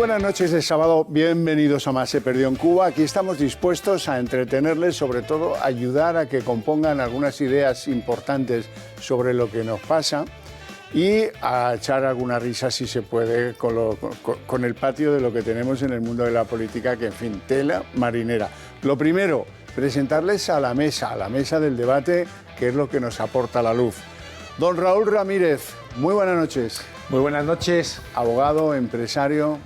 buenas noches de sábado, bienvenidos a Más se perdió en Cuba. Aquí estamos dispuestos a entretenerles, sobre todo a ayudar a que compongan algunas ideas importantes sobre lo que nos pasa y a echar alguna risa, si se puede, con el patio de lo que tenemos en el mundo de la política, que en fin, tela marinera. Lo primero, presentarles a la mesa del debate, que es lo que nos aporta la luz. Don Raúl Ramírez, muy buenas noches. Muy buenas noches. Abogado, empresario,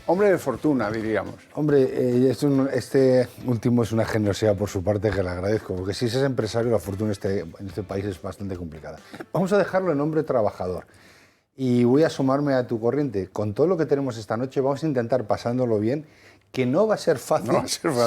hombre de fortuna, diríamos. Hombre, este último es una generosidad por su parte que le agradezco, porque si es empresario, la fortuna en este país es bastante complicada. Vamos a dejarlo en hombre trabajador. Y voy a sumarme a tu corriente. Con todo lo que tenemos esta noche, vamos a intentar pasándolo bien, que no va a ser fácil,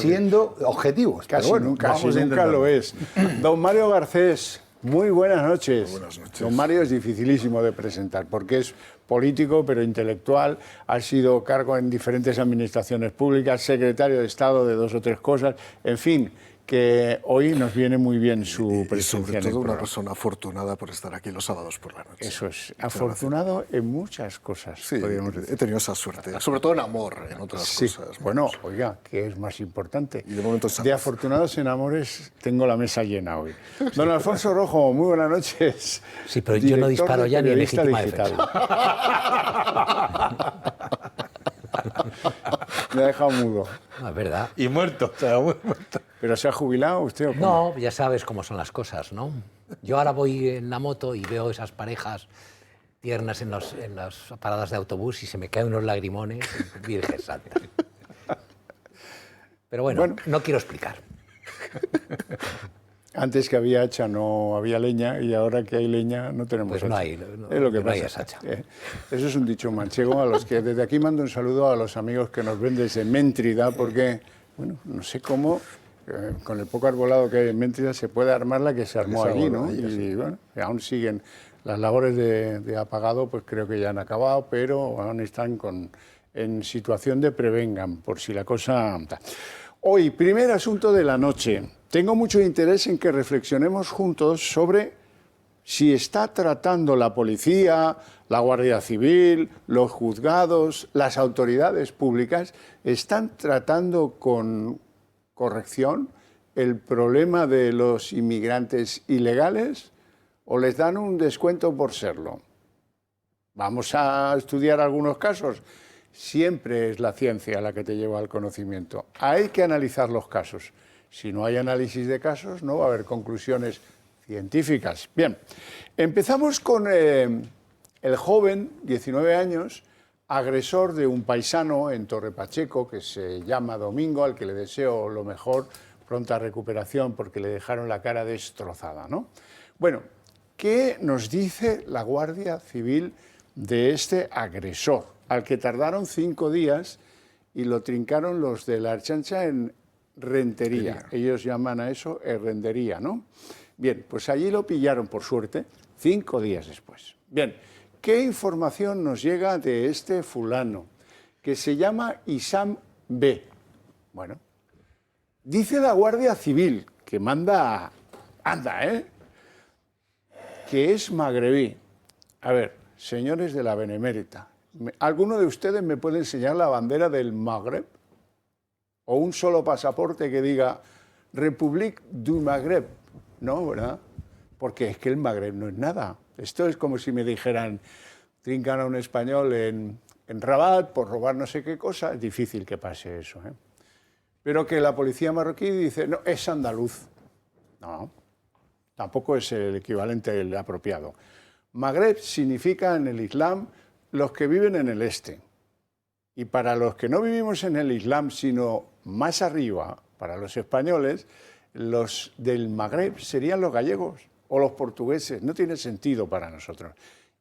siendo objetivos. Casi pero bueno, nunca lo es. Don Mario Garcés, muy buenas noches. Muy buenas noches. Don Mario es dificilísimo de presentar porque es político pero intelectual, ha sido cargo en diferentes administraciones públicas, secretario de Estado de 2 o 3 cosas, en fin, que hoy nos viene muy bien su presencia. Y sobre en el todo una programa. persona afortunada por estar aquí los sábados por la noche. Eso es, afortunado en muchas cosas, Sí, podríamos decir. he tenido esa suerte, sobre todo en amor, en otras cosas. Bueno, oiga, ¿qué es más importante? Y de momento en salud. De afortunados en amores tengo la mesa llena hoy. Don Alfonso Rojo, muy buenas noches. Sí, pero yo no disparo ya ni en legítima defensa. Me ha dejado mudo. No, es verdad. Y muerto, o sea, muy muerto. ¿Pero se ha jubilado usted o cómo? No, ya sabes cómo son las cosas, ¿no? Yo ahora voy en la moto y veo esas parejas tiernas en las paradas de autobús y se me caen unos lagrimones, Virgen Santa. Pero bueno, no quiero explicar. Antes que había hacha no había leña y ahora que hay leña no tenemos Pues hacha. no hay, es lo que no pasa. hay hacha. Eso es un dicho manchego a los que desde aquí mando un saludo a los amigos que nos ven desde Méntrida porque, bueno, no sé cómo, con el poco arbolado que hay en Méntrida se puede armar la que se armó allí, ¿no? Y bueno, aún siguen las labores de apagado, pues creo que ya han acabado, pero aún están en situación de prevengan, por si la cosa... Hoy, primer asunto de la noche. Tengo mucho interés en que reflexionemos juntos sobre si está tratando la policía, la Guardia Civil, los juzgados, las autoridades públicas, están tratando con corrección el problema de los inmigrantes ilegales o les dan un descuento por serlo. Vamos a estudiar algunos casos. Siempre es la ciencia la que te lleva al conocimiento. Hay que analizar los casos. Si no hay análisis de casos, no va a haber conclusiones científicas. Bien, empezamos con el joven, 19 años, agresor de un paisano en Torre Pacheco, que se llama Domingo, al que le deseo lo mejor, pronta recuperación, porque le dejaron la cara destrozada, ¿no? Bueno, ¿qué nos dice la Guardia Civil de este agresor, al que tardaron 5 días y lo trincaron los de la Archancha en Rentería? Ellos llaman a eso Rendería, ¿no? Bien, pues allí lo pillaron, por suerte, 5 días después. Bien, ¿qué información nos llega de este fulano, que se llama Isam B? Bueno, dice la Guardia Civil, que anda, que es magrebí. A ver, señores de la Benemérita, ¿alguno de ustedes me puede enseñar la bandera del Magreb? ¿O un solo pasaporte que diga République du Magreb? No, ¿verdad? Porque es que el Magreb no es nada. Esto es como si me dijeran, trincan a un español en Rabat por robar no sé qué cosa. Es difícil que pase eso, ¿eh? Pero que la policía marroquí dice, no, es andaluz. No, tampoco es el equivalente el apropiado. Magreb significa en el Islam los que viven en el este. Y para los que no vivimos en el Islam, sino más arriba, para los españoles, los del Magreb serían los gallegos o los portugueses. No tiene sentido para nosotros.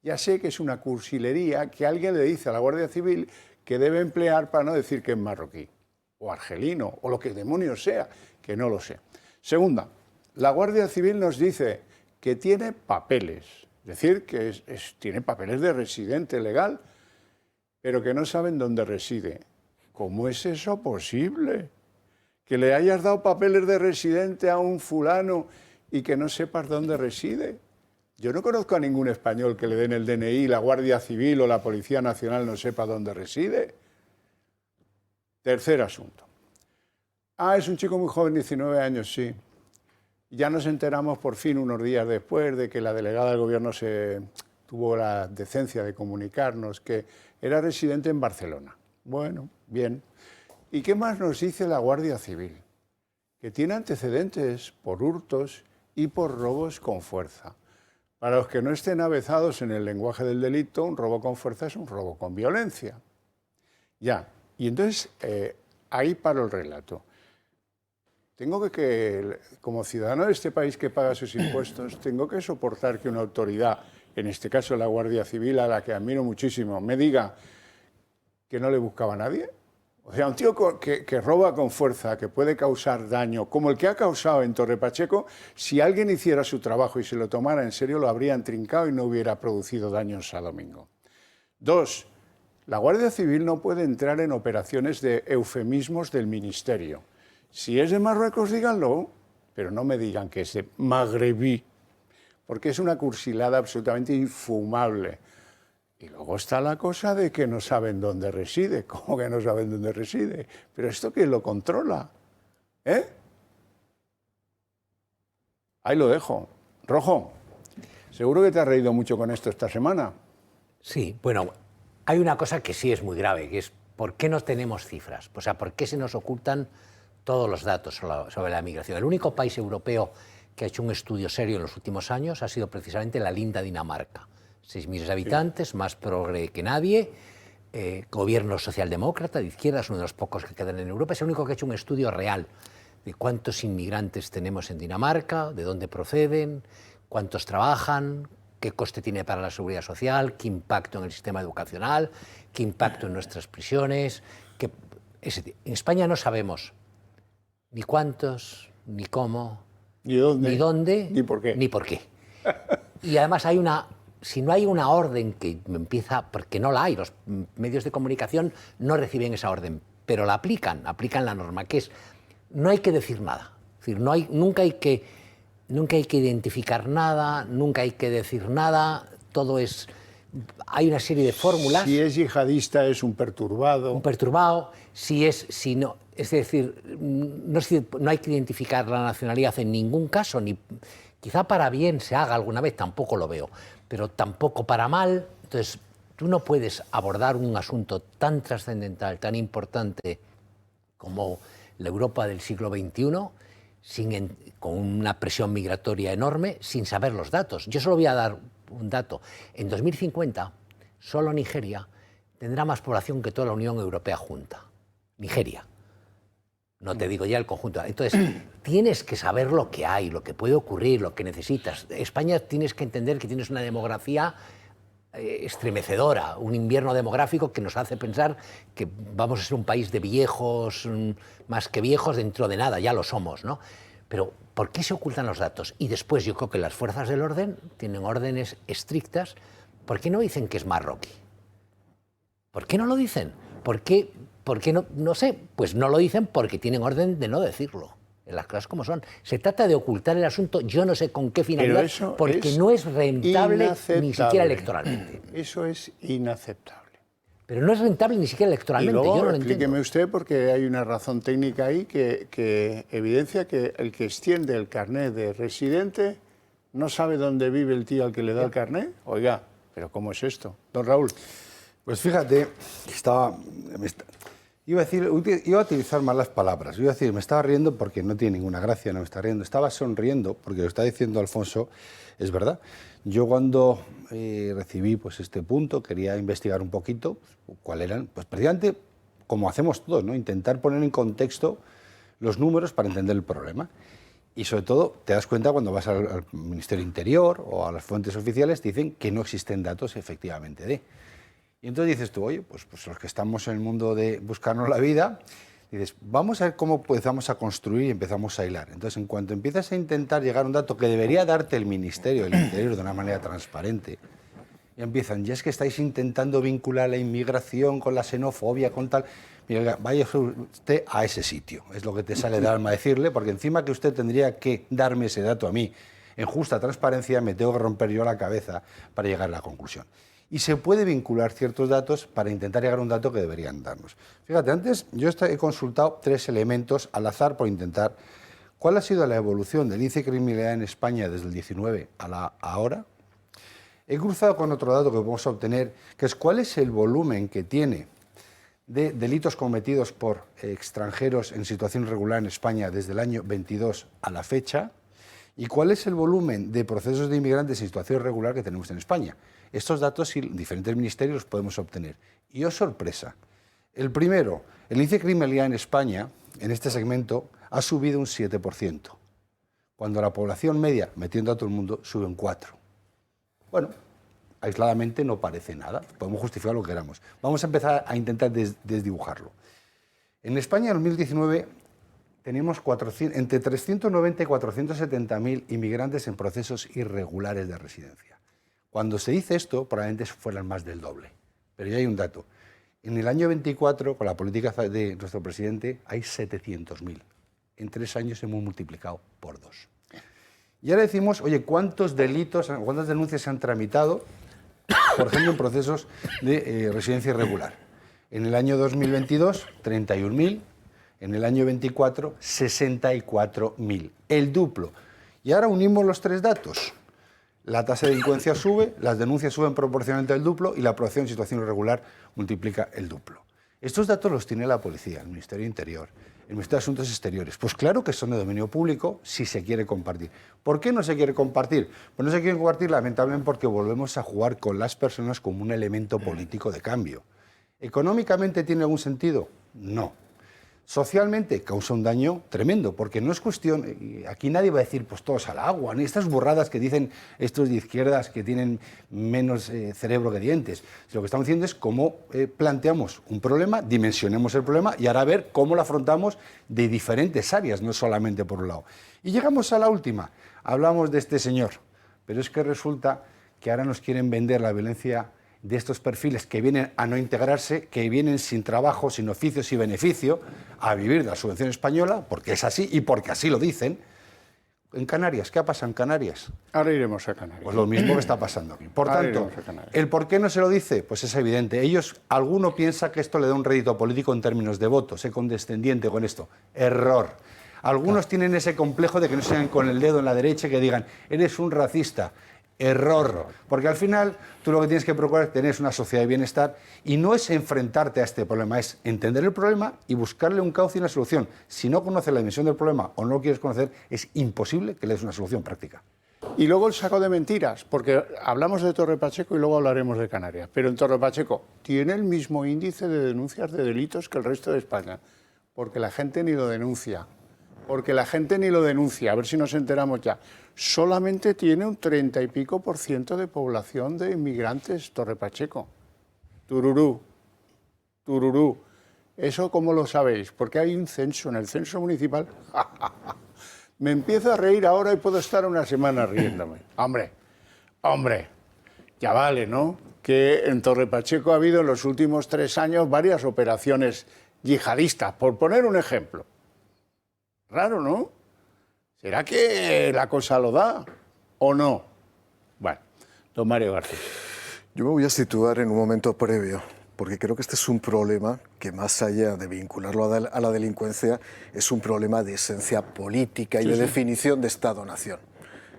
Ya sé que es una cursilería que alguien le dice a la Guardia Civil que debe emplear para no decir que es marroquí, o argelino, o lo que demonios sea, que no lo sé. Segunda, la Guardia Civil nos dice que tiene papeles. Es decir, que tiene papeles de residente legal, pero que no saben dónde reside. ¿Cómo es eso posible? Que le hayas dado papeles de residente a un fulano y que no sepas dónde reside. Yo no conozco a ningún español que le den el DNI, la Guardia Civil o la Policía Nacional no sepa dónde reside. Tercer asunto. Es un chico muy joven, 19 años, sí. Ya nos enteramos por fin unos días después de que la delegada del gobierno tuvo la decencia de comunicarnos que era residente en Barcelona. Bueno, bien. ¿Y qué más nos dice la Guardia Civil? Que tiene antecedentes por hurtos y por robos con fuerza. Para los que no estén avezados en el lenguaje del delito, un robo con fuerza es un robo con violencia. Ya, y entonces ahí paro el relato. Tengo como ciudadano de este país que paga sus impuestos, tengo que soportar que una autoridad, en este caso la Guardia Civil, a la que admiro muchísimo, me diga que no le buscaba a nadie. O sea, un tío que roba con fuerza, que puede causar daño, como el que ha causado en Torre Pacheco, si alguien hiciera su trabajo y se lo tomara en serio, lo habrían trincado y no hubiera producido daños a Domingo. 2. La Guardia Civil no puede entrar en operaciones de eufemismos del Ministerio. Si es de Marruecos, díganlo, pero no me digan que es de magrebí, porque es una cursilada absolutamente infumable. Y luego está la cosa de que no saben dónde reside. ¿Cómo que no saben dónde reside? Pero esto, ¿quién lo controla? Ahí lo dejo. Rojo, seguro que te has reído mucho con esto esta semana. Sí, bueno, hay una cosa que sí es muy grave, que es ¿por qué no tenemos cifras? O sea, ¿por qué se nos ocultan todos los datos sobre la migración? El único país europeo que ha hecho un estudio serio en los últimos años ha sido precisamente la linda Dinamarca. 6 millones de habitantes, sí, más progre que nadie, gobierno socialdemócrata, de izquierda, es uno de los pocos que quedan en Europa, es el único que ha hecho un estudio real de cuántos inmigrantes tenemos en Dinamarca, de dónde proceden, cuántos trabajan, qué coste tiene para la seguridad social, qué impacto en el sistema educacional, qué impacto en nuestras prisiones. En España no sabemos ni cuántos, ni cómo, ni dónde, ni por qué. Ni por qué. Y además si no hay una orden que empieza, porque no la hay, los medios de comunicación no reciben esa orden, pero la aplican la norma, que es, no hay que decir nada. Es decir, nunca hay que identificar nada, nunca hay que decir nada, hay una serie de fórmulas. Si es yihadista es un perturbado. Un perturbado, es decir, no hay que identificar la nacionalidad en ningún caso, quizá para bien se haga alguna vez, tampoco lo veo, pero tampoco para mal. Entonces, tú no puedes abordar un asunto tan trascendental, tan importante como la Europa del siglo XXI, con una presión migratoria enorme, sin saber los datos. Yo solo voy a dar un dato. En 2050, solo Nigeria tendrá más población que toda la Unión Europea junta. Nigeria. No te digo ya el conjunto. Entonces, tienes que saber lo que hay, lo que puede ocurrir, lo que necesitas. España, tienes que entender que tienes una demografía estremecedora, un invierno demográfico que nos hace pensar que vamos a ser un país de viejos, más que viejos, dentro de nada, ya lo somos, ¿no? Pero, ¿por qué se ocultan los datos? Y después yo creo que las fuerzas del orden tienen órdenes estrictas. ¿Por qué no dicen que es marroquí? ¿Por qué no lo dicen? ¿Por qué no? No sé, pues no lo dicen porque tienen orden de no decirlo. En las cosas como son. Se trata de ocultar el asunto, yo no sé con qué finalidad, porque no es rentable ni siquiera electoralmente. Eso es inaceptable. Pero no es rentable ni siquiera electoralmente, y luego, yo no lo explíqueme entiendo. usted, porque hay una razón técnica ahí que evidencia que el que extiende el carnet de residente no sabe dónde vive el tío al que le da el carnet. Oiga, ¿pero cómo es esto? Don Raúl. Pues fíjate, iba a utilizar malas palabras. Iba a decir, me estaba riendo porque no tiene ninguna gracia, no me estaba riendo. Estaba sonriendo porque lo está diciendo Alfonso, es verdad. Yo cuando recibí pues, este punto quería investigar un poquito cuál eran, pues precisamente como hacemos todos, ¿no? Intentar poner en contexto los números para entender el problema. Y sobre todo te das cuenta cuando vas al Ministerio Interior o a las fuentes oficiales, dicen que no existen datos efectivamente de... Y entonces dices tú, oye, pues los que estamos en el mundo de buscarnos la vida, dices, vamos a ver cómo empezamos a construir y empezamos a hilar. Entonces, en cuanto empiezas a intentar llegar a un dato que debería darte el Ministerio del Interior de una manera transparente, y empiezan, ya es que estáis intentando vincular la inmigración con la xenofobia, con tal... Mira, vaya usted a ese sitio, es lo que te sale del alma decirle, porque encima que usted tendría que darme ese dato a mí, en justa transparencia, me tengo que romper yo la cabeza para llegar a la conclusión. y se puede vincular ciertos datos para intentar llegar a un dato que deberían darnos. Fíjate, antes yo he consultado 3 elementos al azar por intentar cuál ha sido la evolución del índice de criminalidad en España desde el 19 a la ahora. He cruzado con otro dato que podemos obtener, que es cuál es el volumen que tiene de delitos cometidos por extranjeros en situación irregular en España desde el año 22 a la fecha, y cuál es el volumen de procesos de inmigrantes en situación irregular que tenemos en España. Estos datos en diferentes ministerios los podemos obtener. Y oh sorpresa, el primero, el índice de criminalidad en España, en este segmento, ha subido un 7%, cuando la población media, metiendo a todo el mundo, sube un 4%. Bueno, aisladamente no parece nada, podemos justificar lo que queramos. Vamos a empezar a intentar desdibujarlo. En España, en 2019, tenemos entre 390 y 470.000 inmigrantes en procesos irregulares de residencia. Cuando se dice esto, probablemente fueran más del doble. Pero ya hay un dato. En el año 24, con la política de nuestro presidente, hay 700.000. En 3 años hemos multiplicado por 2. Y ahora decimos, oye, ¿cuántas denuncias se han tramitado, por ejemplo, en procesos de residencia irregular? En el año 2022, 31.000. En el año 24, 64.000. El duplo. Y ahora unimos los 3 datos. La tasa de delincuencia sube, las denuncias suben proporcionalmente al duplo y la aprobación en situación irregular multiplica el duplo. Estos datos los tiene la policía, el Ministerio de Interior, el Ministerio de Asuntos Exteriores. Pues claro que son de dominio público si se quiere compartir. ¿Por qué no se quiere compartir? Pues no se quiere compartir lamentablemente porque volvemos a jugar con las personas como un elemento político de cambio. ¿Económicamente tiene algún sentido? No. Socialmente causa un daño tremendo, porque no es cuestión, aquí nadie va a decir pues todos al agua, ni estas burradas que dicen estos de izquierdas que tienen menos cerebro que dientes. Lo que estamos diciendo es cómo planteamos un problema, dimensionemos el problema y ahora ver cómo lo afrontamos de diferentes áreas, no solamente por un lado. Y llegamos a la última, hablamos de este señor, pero es que resulta que ahora nos quieren vender la violencia de estos perfiles que vienen a no integrarse, que vienen sin trabajo, sin oficios y beneficio, a vivir de la subvención española, porque es así y porque así lo dicen. En Canarias, ¿qué ha pasado en Canarias? Ahora iremos a Canarias. Pues lo mismo que está pasando aquí. Por tanto, ¿el por qué no se lo dice? Pues es evidente. Alguno piensa que esto le da un rédito político en términos de votos, es condescendiente con esto. Error. Algunos tienen ese complejo de que no sean con el dedo en la derecha y que digan, eres un racista. Error, porque al final tú lo que tienes que procurar es tener una sociedad de bienestar y no es enfrentarte a este problema, es entender el problema y buscarle un cauce y una solución. Si no conoces la dimensión del problema o no lo quieres conocer, es imposible que le des una solución práctica. Y luego el saco de mentiras, porque hablamos de Torre Pacheco y luego hablaremos de Canarias, pero en Torre Pacheco tiene el mismo índice de denuncias de delitos que el resto de España, porque la gente ni lo denuncia. Porque la gente ni lo denuncia, a ver si nos enteramos ya. Solamente tiene un 30 y pico % de población de inmigrantes, Torre Pacheco. Tururú, tururú. ¿Eso cómo lo sabéis? Porque hay un censo, en el censo municipal. Me empiezo a reír ahora y puedo estar una semana riéndome. Hombre, ya vale, ¿no? Que en Torre Pacheco ha habido en los últimos 3 años varias operaciones yihadistas, por poner un ejemplo. Raro, ¿no? ¿Será que la cosa lo da o no? Bueno, don Mario García. Yo me voy a situar en un momento previo, porque creo que este es un problema que más allá de vincularlo a la delincuencia, es un problema de esencia política y de definición de Estado-nación.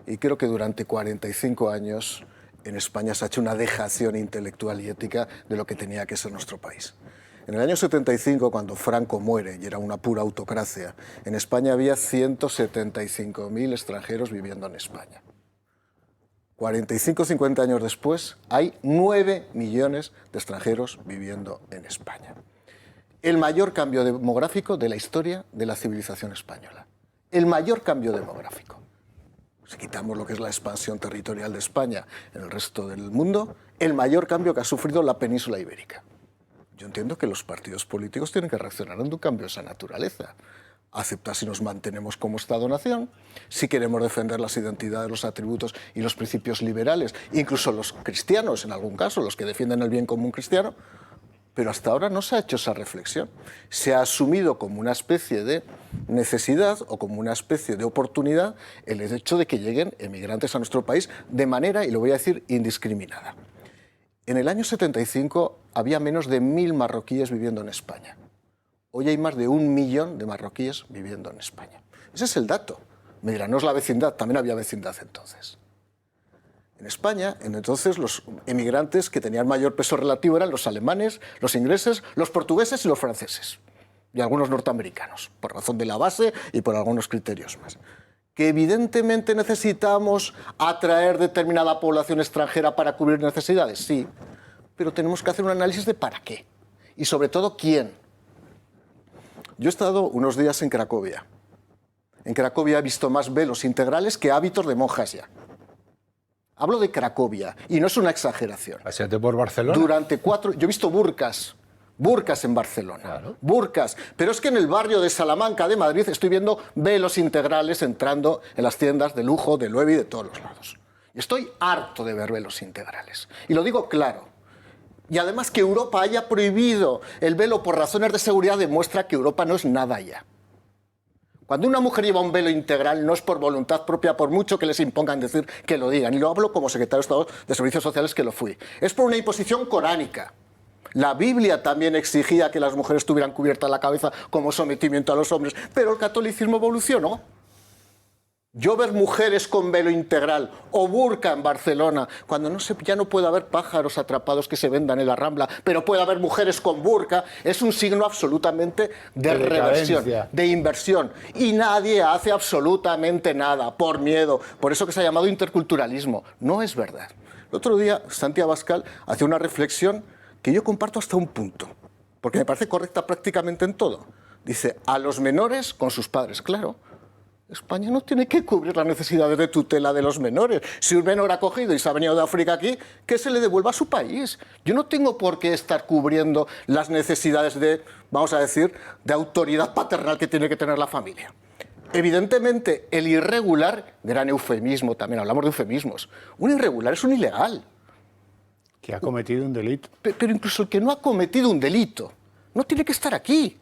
Y creo que durante 45 años en España se ha hecho una dejación intelectual y ética de lo que tenía que ser nuestro país. En el año 75, cuando Franco muere y era una pura autocracia, en España había 175.000 extranjeros viviendo en España. 45 o 50 años después, hay 9 millones de extranjeros viviendo en España. El mayor cambio demográfico de la historia de la civilización española. El mayor cambio demográfico. Si quitamos lo que es la expansión territorial de España en el resto del mundo, el mayor cambio que ha sufrido la península ibérica. Yo entiendo que los partidos políticos tienen que reaccionar ante un cambio de esa naturaleza. Aceptar si nos mantenemos como Estado-nación, si queremos defender las identidades, los atributos y los principios liberales, incluso los cristianos, en algún caso, los que defienden el bien común cristiano, pero hasta ahora no se ha hecho esa reflexión. Se ha asumido como una especie de necesidad o como una especie de oportunidad el hecho de que lleguen emigrantes a nuestro país de manera, y lo voy a decir, indiscriminada. En el año 75 había menos de 1000 marroquíes viviendo en España. Hoy hay más de 1 millón de marroquíes viviendo en España. Ese es el dato. Me dirán, no es la vecindad, también había vecindad entonces. En España, entonces, los emigrantes que tenían mayor peso relativo eran los alemanes, los ingleses, los portugueses y los franceses. Y algunos norteamericanos, por razón de la base y por algunos criterios más. Que evidentemente necesitamos atraer determinada población extranjera para cubrir necesidades, sí, pero tenemos que hacer un análisis de para qué y sobre todo quién. Yo he estado unos días en Cracovia. En Cracovia he visto más velos integrales que hábitos de monjas ya. Hablo de Cracovia y no es una exageración. Pásate por Barcelona. Yo he visto burkas en Barcelona, Claro. burkas. Pero es que en el barrio de Salamanca de Madrid estoy viendo velos integrales entrando en las tiendas de lujo, de Loewe y de todos los lados. Y estoy harto de ver velos integrales. Y lo digo claro. Y además que Europa haya prohibido el velo por razones de seguridad demuestra que Europa no es nada ya. Cuando una mujer lleva un velo integral no es por voluntad propia, por mucho que les impongan decir que lo digan. Y lo hablo como secretario de Estado de Servicios Sociales que lo fui. Es por una imposición coránica. La Biblia también exigía que las mujeres tuvieran cubierta la cabeza como sometimiento a los hombres, pero el catolicismo evolucionó. Yo ver mujeres con velo integral o burka en Barcelona, cuando ya no puede haber pájaros atrapados que se vendan en la Rambla, pero puede haber mujeres con burka, es un signo absolutamente de reversión, de inversión. Y nadie hace absolutamente nada por miedo, por eso que se ha llamado interculturalismo. No es verdad. El otro día Santi Abascal hacía una reflexión que yo comparto hasta un punto, porque me parece correcta prácticamente en todo. Dice, a los menores con sus padres, claro. España no tiene que cubrir las necesidades de tutela de los menores. Si un menor ha cogido y se ha venido de África aquí, que se le devuelva a su país. Yo no tengo por qué estar cubriendo las necesidades de, vamos a decir, de autoridad paternal que tiene que tener la familia. Evidentemente, el irregular, gran eufemismo también, hablamos de eufemismos, un irregular es un ilegal. Que ha cometido un delito. Pero incluso el que no ha cometido un delito no tiene que estar aquí.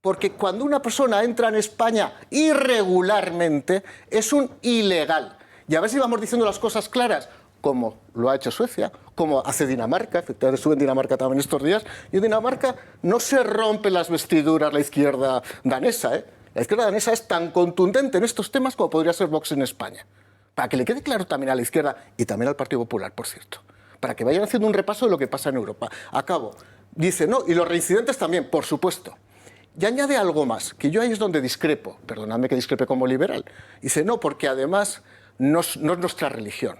Porque cuando una persona entra en España irregularmente, es un ilegal. Y a ver si vamos diciendo las cosas claras, como lo ha hecho Suecia, como hace Dinamarca, efectivamente estuve en Dinamarca también estos días, y en Dinamarca no se rompen las vestiduras la izquierda danesa, ¿eh? La izquierda danesa es tan contundente en estos temas como podría ser Vox en España. Para que le quede claro también a la izquierda y también al Partido Popular, por cierto. Para que vayan haciendo un repaso de lo que pasa en Europa. Acabo. Dice, no, y los reincidentes también, por supuesto. Y añade algo más, que yo ahí es donde discrepo, perdonadme que discrepe como liberal. Dice, no, porque además no es nuestra religión.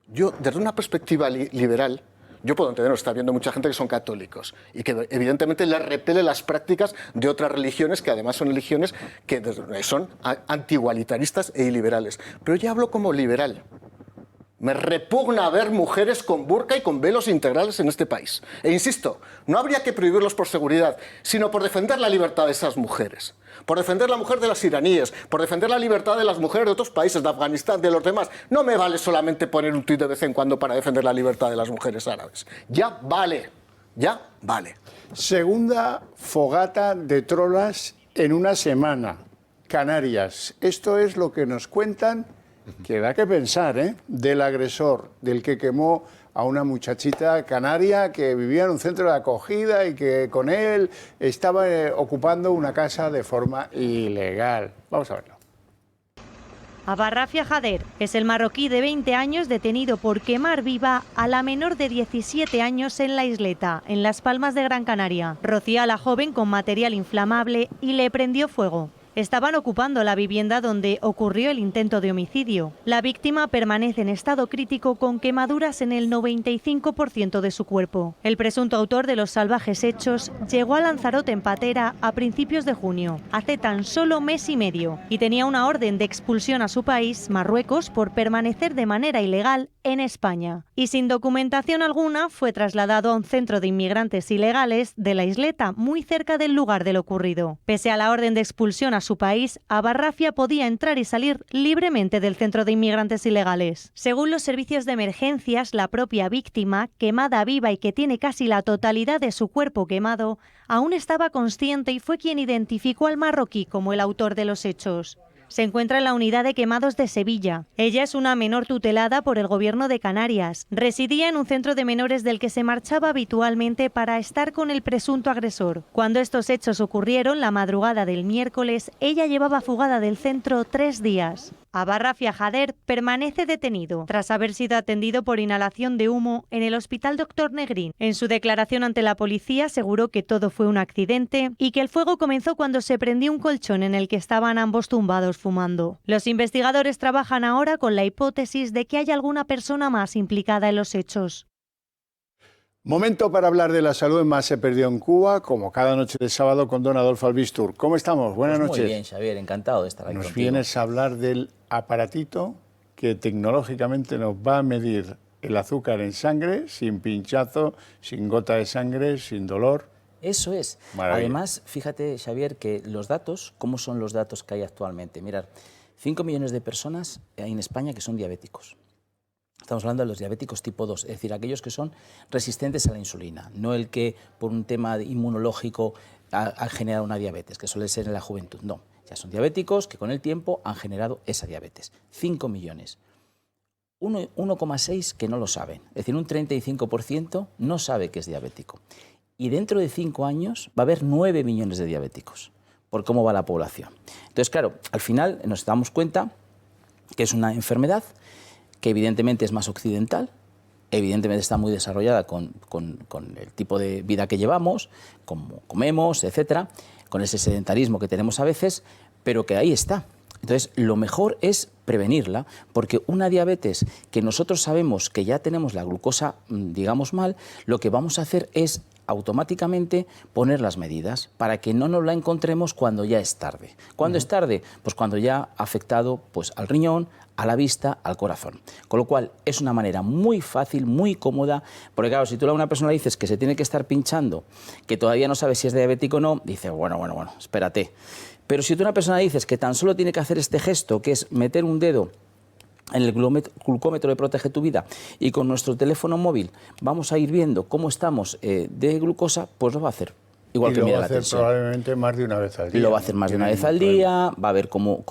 Yo, desde una perspectiva liberal, yo puedo entender, está viendo mucha gente que son católicos y que evidentemente les repele las prácticas de otras religiones, que además son religiones que son antigualitaristas e iliberales. Pero yo hablo como liberal. Me repugna ver mujeres con burka y con velos integrales en este país. E insisto, no habría que prohibirlos por seguridad, sino por defender la libertad de esas mujeres. Por defender la mujer de las iraníes, por defender la libertad de las mujeres de otros países, de Afganistán, de los demás. No me vale solamente poner un tuit de vez en cuando para defender la libertad de las mujeres árabes. Ya vale, ya vale. Segunda fogata de trolas en una semana. Canarias. Esto es lo que nos cuentan, que da que pensar, ¿eh? Del agresor, del que quemó a una muchachita canaria que vivía en un centro de acogida y que con él estaba ocupando una casa de forma ilegal. Vamos a verlo. Abarrafia Jader es el marroquí de 20 años detenido por quemar viva a la menor de 17 años en La Isleta, en Las Palmas de Gran Canaria. Rocía a la joven con material inflamable y le prendió fuego. Estaban ocupando la vivienda donde ocurrió el intento de homicidio. La víctima permanece en estado crítico con quemaduras en el 95% de su cuerpo. El presunto autor de los salvajes hechos llegó a Lanzarote en patera a principios de junio, hace tan solo mes y medio, y tenía una orden de expulsión a su país, Marruecos, por permanecer de manera ilegal en España. Y sin documentación alguna fue trasladado a un centro de inmigrantes ilegales de La Isleta, muy cerca del lugar de lo ocurrido. Pese a la orden de expulsión a su país, Abarrafia podía entrar y salir libremente del centro de inmigrantes ilegales. Según los servicios de emergencias, la propia víctima, quemada viva y que tiene casi la totalidad de su cuerpo quemado, aún estaba consciente y fue quien identificó al marroquí como el autor de los hechos. se encuentra en la unidad de quemados de Sevilla. Ella es una menor tutelada por el Gobierno de Canarias. Residía en un centro de menores del que se marchaba habitualmente para estar con el presunto agresor. Cuando estos hechos ocurrieron la madrugada del miércoles, ella llevaba fugada del centro 3 días. Abarrafia Jader permanece detenido tras haber sido atendido por inhalación de humo en el Hospital Dr. Negrín. En su declaración ante la policía aseguró que todo fue un accidente y que el fuego comenzó cuando se prendió un colchón en el que estaban ambos tumbados fumando. Los investigadores trabajan ahora con la hipótesis de que hay alguna persona más implicada en los hechos. Momento para hablar de la salud en Más se perdió en Cuba, como cada noche de sábado con don Adolfo Albistur. ¿Cómo estamos? Buenas noches. Muy bien, Xavier, encantado de estar aquí Nos contigo. vienes a hablar del aparatito que tecnológicamente nos va a medir el azúcar en sangre, sin pinchazo, sin gota de sangre, sin dolor. Eso es. Maravilla. Además, fíjate, Xavier, que los datos, ¿cómo son los datos que hay actualmente? Mirad, 5 millones de personas hay en España que son diabéticos. Estamos hablando de los diabéticos tipo 2, es decir, aquellos que son resistentes a la insulina, no el que por un tema inmunológico ha generado una diabetes, que suele ser en la juventud. No, ya son diabéticos que con el tiempo han generado esa diabetes. 5 millones. 1,6 que no lo saben, es decir, un 35% no sabe que es diabético. Y dentro de 5 años va a haber 9 millones de diabéticos, por cómo va la población. Entonces, claro, al final nos damos cuenta que es una enfermedad que evidentemente es más occidental, evidentemente está muy desarrollada con el tipo de vida que llevamos, cómo comemos, etcétera, con ese sedentarismo que tenemos a veces, pero que ahí está. Entonces, lo mejor es prevenirla, porque una diabetes que nosotros sabemos que ya tenemos la glucosa, digamos, mal, lo que vamos a hacer es automáticamente poner las medidas para que no nos la encontremos cuando ya es tarde. ¿Cuándo es tarde? Pues cuando ya ha afectado pues, al riñón, a la vista, al corazón. Con lo cual, es una manera muy fácil, muy cómoda, porque claro, si tú a una persona le dices que se tiene que estar pinchando, que todavía no sabe si es diabético o no, dice, bueno, espérate. Pero si tú a una persona dices que tan solo tiene que hacer este gesto, que es meter un dedo en el glucómetro de Protege tu Vida y con nuestro teléfono móvil vamos a ir viendo cómo estamos de glucosa, pues lo va a hacer. Igual que mira la tensión. Probablemente más de una vez al día. Lo va a hacer más de una vez al día, va a ver cómo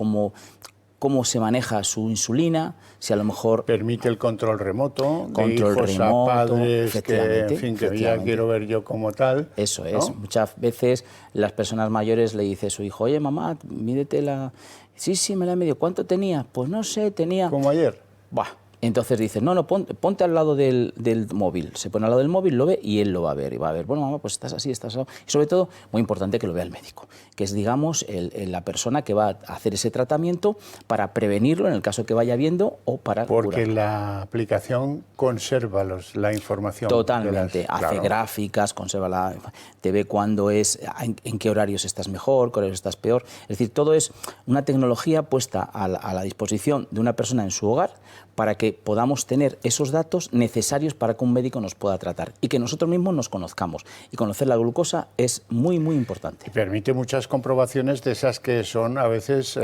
se maneja su insulina, si a lo mejor... Permite el control remoto, control de hijos remoto, a padres, que, en fin, que ya efectivamente. quiero ver yo como tal. Eso ¿no? es. Muchas veces las personas mayores le dice a su hijo, oye, mamá, mídete la... Sí, me la he medido. ¿Cuánto tenía? Pues no sé, tenía... Como ayer. Buah. Entonces dice, no, ponte al lado del móvil. Se pone al lado del móvil, lo ve y él lo va a ver. Y va a ver, bueno, mamá, pues estás así, estás así. Y sobre todo, muy importante que lo vea el médico, que es, digamos, la persona que va a hacer ese tratamiento para prevenirlo en el caso que vaya viendo o para Porque curarlo. la aplicación conserva la información. Totalmente, hace gráficas, conserva te ve cuándo es, en qué horarios estás mejor, qué horarios estás peor. Es decir, todo es una tecnología puesta a la disposición de una persona en su hogar para que podamos tener esos datos necesarios para que un médico nos pueda tratar y que nosotros mismos nos conozcamos. Y conocer la glucosa es muy, muy importante. Y permite muchas comprobaciones de esas que son a veces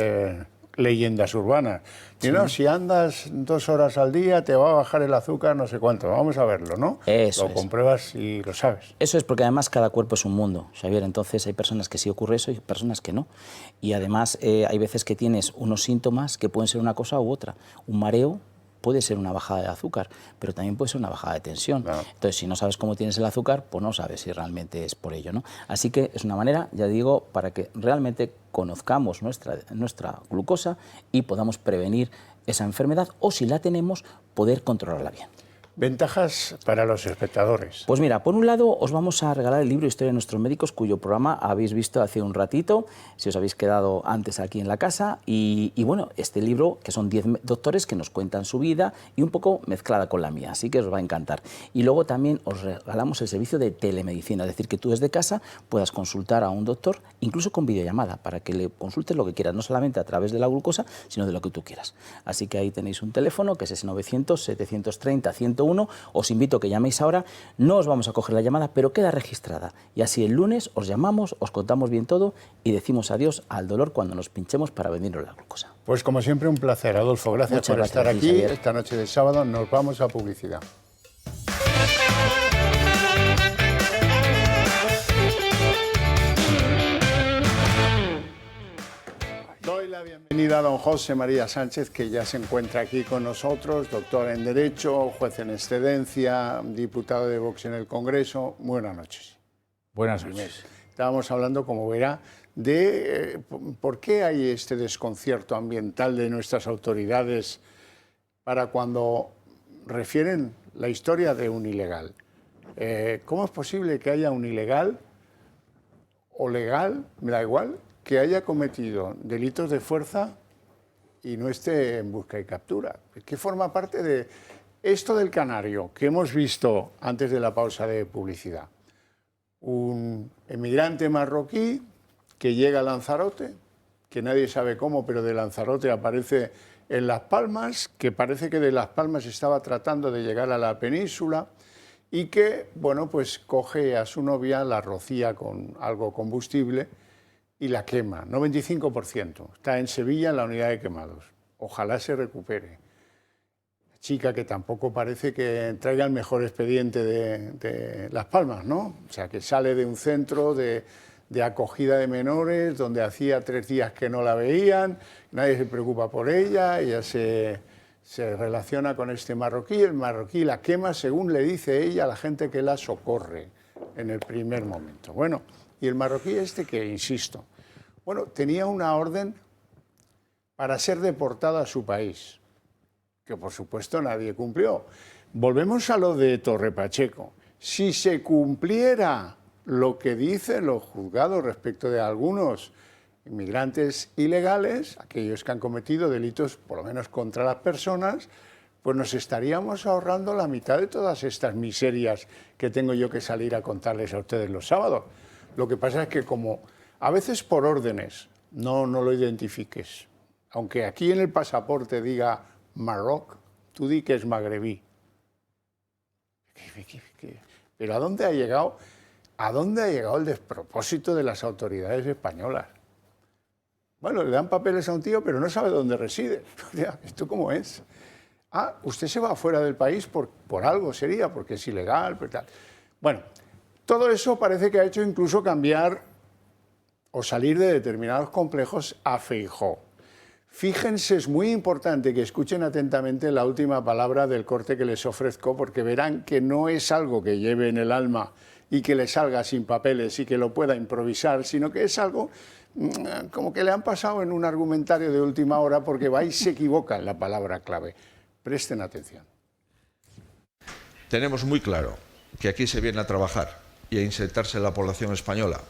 leyendas urbanas. Y no, si andas 2 horas al día te va a bajar el azúcar no sé cuánto. Vamos a verlo, ¿no? Eso lo compruebas y lo sabes. Eso es porque además cada cuerpo es un mundo, Xavier. Entonces hay personas que sí ocurre eso y personas que no. Y además hay veces que tienes unos síntomas que pueden ser una cosa u otra. Un mareo puede ser una bajada de azúcar, pero también puede ser una bajada de tensión. Claro. Entonces, si no sabes cómo tienes el azúcar, pues no sabes si realmente es por ello, ¿no? Así que es una manera, ya digo, para que realmente conozcamos nuestra glucosa y podamos prevenir esa enfermedad o, si la tenemos, poder controlarla bien. Ventajas para los espectadores. Pues mira, por un lado os vamos a regalar el libro Historia de nuestros médicos, cuyo programa habéis visto hace un ratito, si os habéis quedado antes aquí en la casa, y bueno, este libro, que son 10 doctores que nos cuentan su vida y un poco mezclada con la mía, así que os va a encantar. Y luego también os regalamos el servicio de telemedicina, es decir, que tú desde casa puedas consultar a un doctor, incluso con videollamada, para que le consultes lo que quieras, no solamente a través de la glucosa, sino de lo que tú quieras. Así que ahí tenéis un teléfono, que es ese 900-730-101, os invito a que llaméis ahora, no os vamos a coger la llamada, pero queda registrada. Y así el lunes os llamamos, os contamos bien todo y decimos adiós al dolor cuando nos pinchemos para venirnos la glucosa. Pues como siempre un placer, Adolfo. Gracias Muchas por estar aquí. Xavier. Esta noche de sábado nos vamos a publicidad. Doy la la bienvenida a don José María Sánchez, que ya se encuentra aquí con nosotros, doctor en Derecho, juez en excedencia, diputado de Vox en el Congreso. Buenas noches. Buenas noches. Estábamos hablando, como verá, de por qué hay este desconcierto ambiental de nuestras autoridades para cuando refieren la historia de un ilegal. ¿Cómo es posible que haya un ilegal o legal, me da igual, que haya cometido delitos de fuerza y no esté en busca y captura? ¿Qué forma parte de esto del canario que hemos visto antes de la pausa de publicidad? Un emigrante marroquí que llega a Lanzarote, que nadie sabe cómo, pero de Lanzarote aparece en Las Palmas, que parece que de Las Palmas estaba tratando de llegar a la península y que, bueno, pues coge a su novia, la rocía con algo combustible y la quema, 95%. Está en Sevilla en la unidad de quemados. Ojalá se recupere. Chica que tampoco parece que traiga el mejor expediente de Las Palmas, ¿no? O sea, que sale de un centro de acogida de menores, donde hacía 3 días que no la veían, nadie se preocupa por ella, ella se relaciona con este marroquí, el marroquí la quema, según le dice ella, a la gente que la socorre en el primer momento. Bueno, y el marroquí este que, insisto, bueno, tenía una orden para ser deportado a su país, que por supuesto nadie cumplió. Volvemos a lo de Torre Pacheco. Si se cumpliera lo que dicen los juzgados respecto de algunos inmigrantes ilegales, aquellos que han cometido delitos por lo menos contra las personas, pues nos estaríamos ahorrando la mitad de todas estas miserias que tengo yo que salir a contarles a ustedes los sábados. Lo que pasa es que como a veces por órdenes no lo identifiques, aunque aquí en el pasaporte diga Maroc, tú di que es magrebí. Pero ¿a dónde ha llegado el despropósito de las autoridades españolas? Bueno, le dan papeles a un tío, pero no sabe dónde reside. ¿Esto cómo es? Ah, usted se va fuera del país por algo, sería, porque es ilegal, pero tal. Bueno, todo eso parece que ha hecho incluso cambiar o salir de determinados complejos a Feijóo. Fíjense, es muy importante que escuchen atentamente la última palabra del corte que les ofrezco, porque verán que no es algo que lleve en el alma y que le salga sin papeles y que lo pueda improvisar, sino que es algo como que le han pasado en un argumentario de última hora porque va y se equivoca en la palabra clave. Presten atención. Tenemos muy claro que aquí se viene a trabajar y a insertarse en la población española,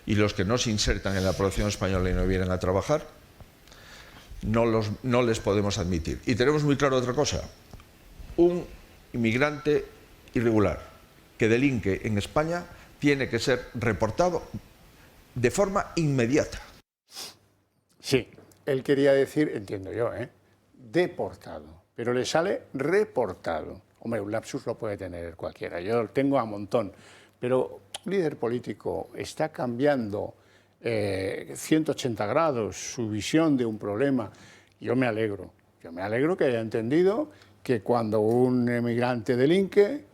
y los que no se insertan en la población española y no vienen a trabajar, no les podemos admitir. Y tenemos muy claro otra cosa: un inmigrante irregular que delinque en España tiene que ser reportado de forma inmediata. Sí, él quería decir, entiendo yo, deportado, pero le sale reportado. Hombre, un lapsus lo puede tener cualquiera, yo lo tengo a montón, pero un líder político está cambiando 180 grados su visión de un problema. Yo me alegro que haya entendido que cuando un emigrante delinque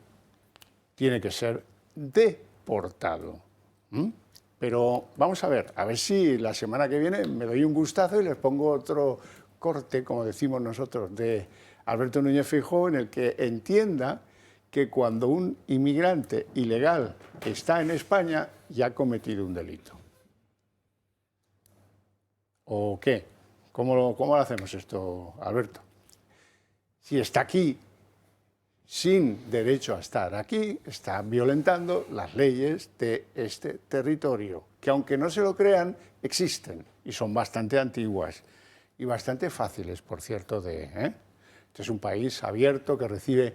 tiene que ser deportado. Pero vamos a ver si la semana que viene me doy un gustazo y les pongo otro corte, como decimos nosotros, de Alberto Núñez Feijóo, en el que entienda que cuando un inmigrante ilegal está en España ya ha cometido un delito. ¿O qué? ¿Cómo lo hacemos esto, Alberto? Si está aquí sin derecho a estar aquí, está violentando las leyes de este territorio, que aunque no se lo crean, existen y son bastante antiguas y bastante fáciles, por cierto, Este es un país abierto que recibe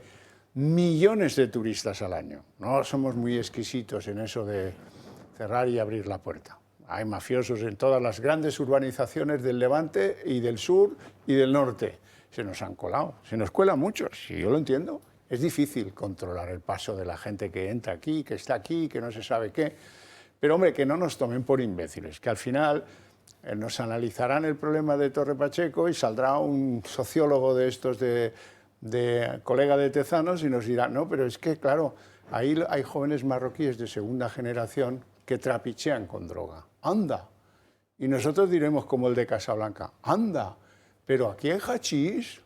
millones de turistas al año. No somos muy exquisitos en eso de cerrar y abrir la puerta. Hay mafiosos en todas las grandes urbanizaciones del Levante y del sur y del norte. Se nos han colado, se nos cuelan muchos, y yo lo entiendo. Es difícil controlar el paso de la gente que entra aquí, que está aquí, que no se sabe qué. Pero, hombre, que no nos tomen por imbéciles, que al final nos analizarán el problema de Torre Pacheco y saldrá un sociólogo de estos de colega de Tezanos y nos dirá, no, pero es que, claro, ahí hay jóvenes marroquíes de segunda generación que trapichean con droga. ¡Anda! Y nosotros diremos como el de Casablanca, anda, pero aquí hay hachís.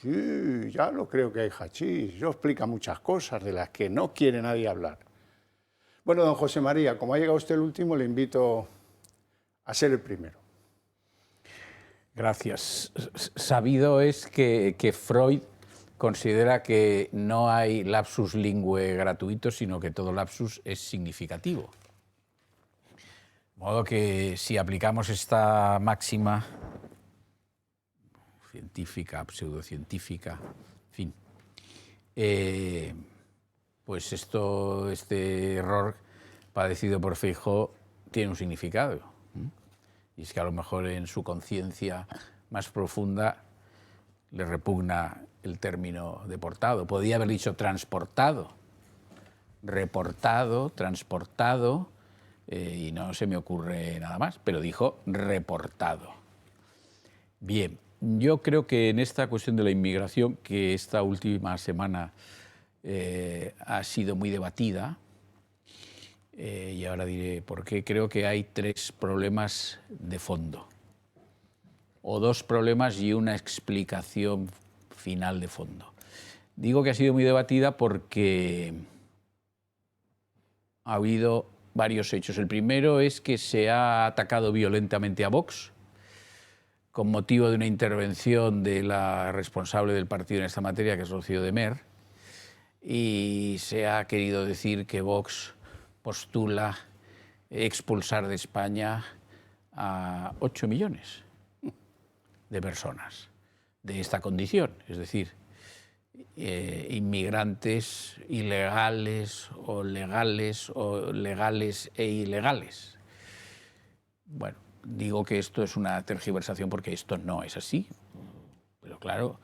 Sí, ya lo creo que hay hachís. Eso explica muchas cosas de las que no quiere nadie hablar. Bueno, don José María, como ha llegado usted el último, le invito a ser el primero. Gracias. Sabido es que Freud considera que no hay lapsus lingüe gratuito, sino que todo lapsus es significativo. De modo que si aplicamos esta máxima científica, pseudocientífica, en fin, pues este error padecido por Feijóo tiene un significado. Y es que a lo mejor en su conciencia más profunda le repugna el término deportado. Podía haber dicho transportado, reportado, transportado, y no se me ocurre nada más, pero dijo reportado. Bien, yo creo que en esta cuestión de la inmigración, que esta última semana ha sido muy debatida, y ahora diré por qué, creo que hay 3 problemas de fondo, o 2 problemas y una explicación final de fondo. Digo que ha sido muy debatida porque ha habido varios hechos. El primero es que se ha atacado violentamente a Vox con motivo de una intervención de la responsable del partido en esta materia, que es Rocío de Mer, y se ha querido decir que Vox postula expulsar de España a 8 millones de personas de esta condición, es decir, inmigrantes ilegales o legales e ilegales. Bueno, digo que esto es una tergiversación porque esto no es así, pero claro,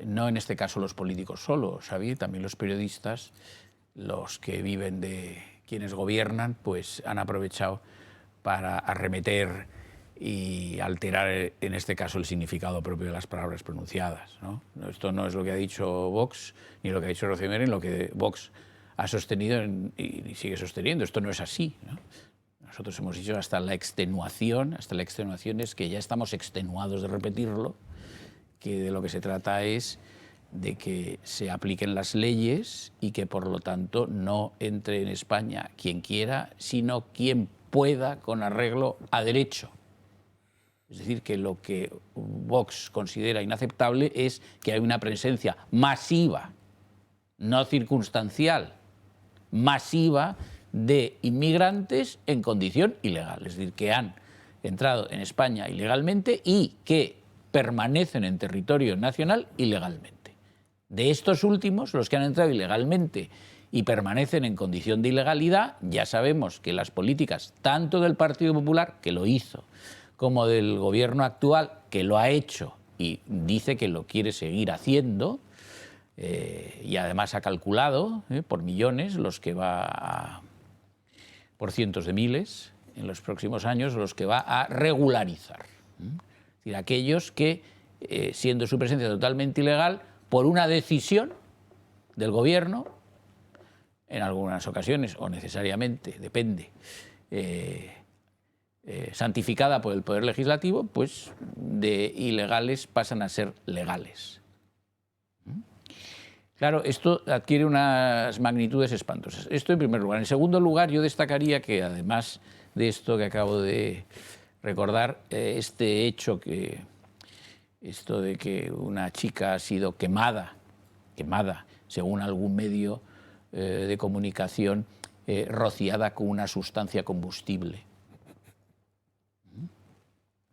no en este caso los políticos solo, ¿sabéis? También los periodistas, los que viven de quienes gobiernan, pues han aprovechado para arremeter y alterar, en este caso, el significado propio de las palabras pronunciadas, ¿no? Esto no es lo que ha dicho Vox, ni lo que ha dicho Rocío Mer, ni lo que Vox ha sostenido y sigue sosteniendo. Esto no es así, ¿no? Nosotros hemos dicho hasta la extenuación es que ya estamos extenuados de repetirlo, que de lo que se trata es de que se apliquen las leyes y que, por lo tanto, no entre en España quien quiera, sino quien pueda con arreglo a derecho. Es decir, que lo que Vox considera inaceptable es que hay una presencia masiva, no circunstancial, masiva de inmigrantes en condición ilegal. Es decir, que han entrado en España ilegalmente y que permanecen en territorio nacional ilegalmente. De estos últimos, los que han entrado ilegalmente y permanecen en condición de ilegalidad, ya sabemos que las políticas tanto del Partido Popular, que lo hizo, como del gobierno actual, que lo ha hecho y dice que lo quiere seguir haciendo, y además ha calculado por millones los que va por cientos de miles en los próximos años, los que va a regularizar. Es decir, aquellos que, siendo su presencia totalmente ilegal, por una decisión del gobierno, en algunas ocasiones, o necesariamente, depende, santificada por el Poder Legislativo, pues de ilegales pasan a ser legales. Claro, esto adquiere unas magnitudes espantosas. Esto en primer lugar. En segundo lugar, yo destacaría que, además de esto que acabo de recordar, este hecho esto de que una chica ha sido quemada, según algún medio de comunicación, rociada con una sustancia combustible.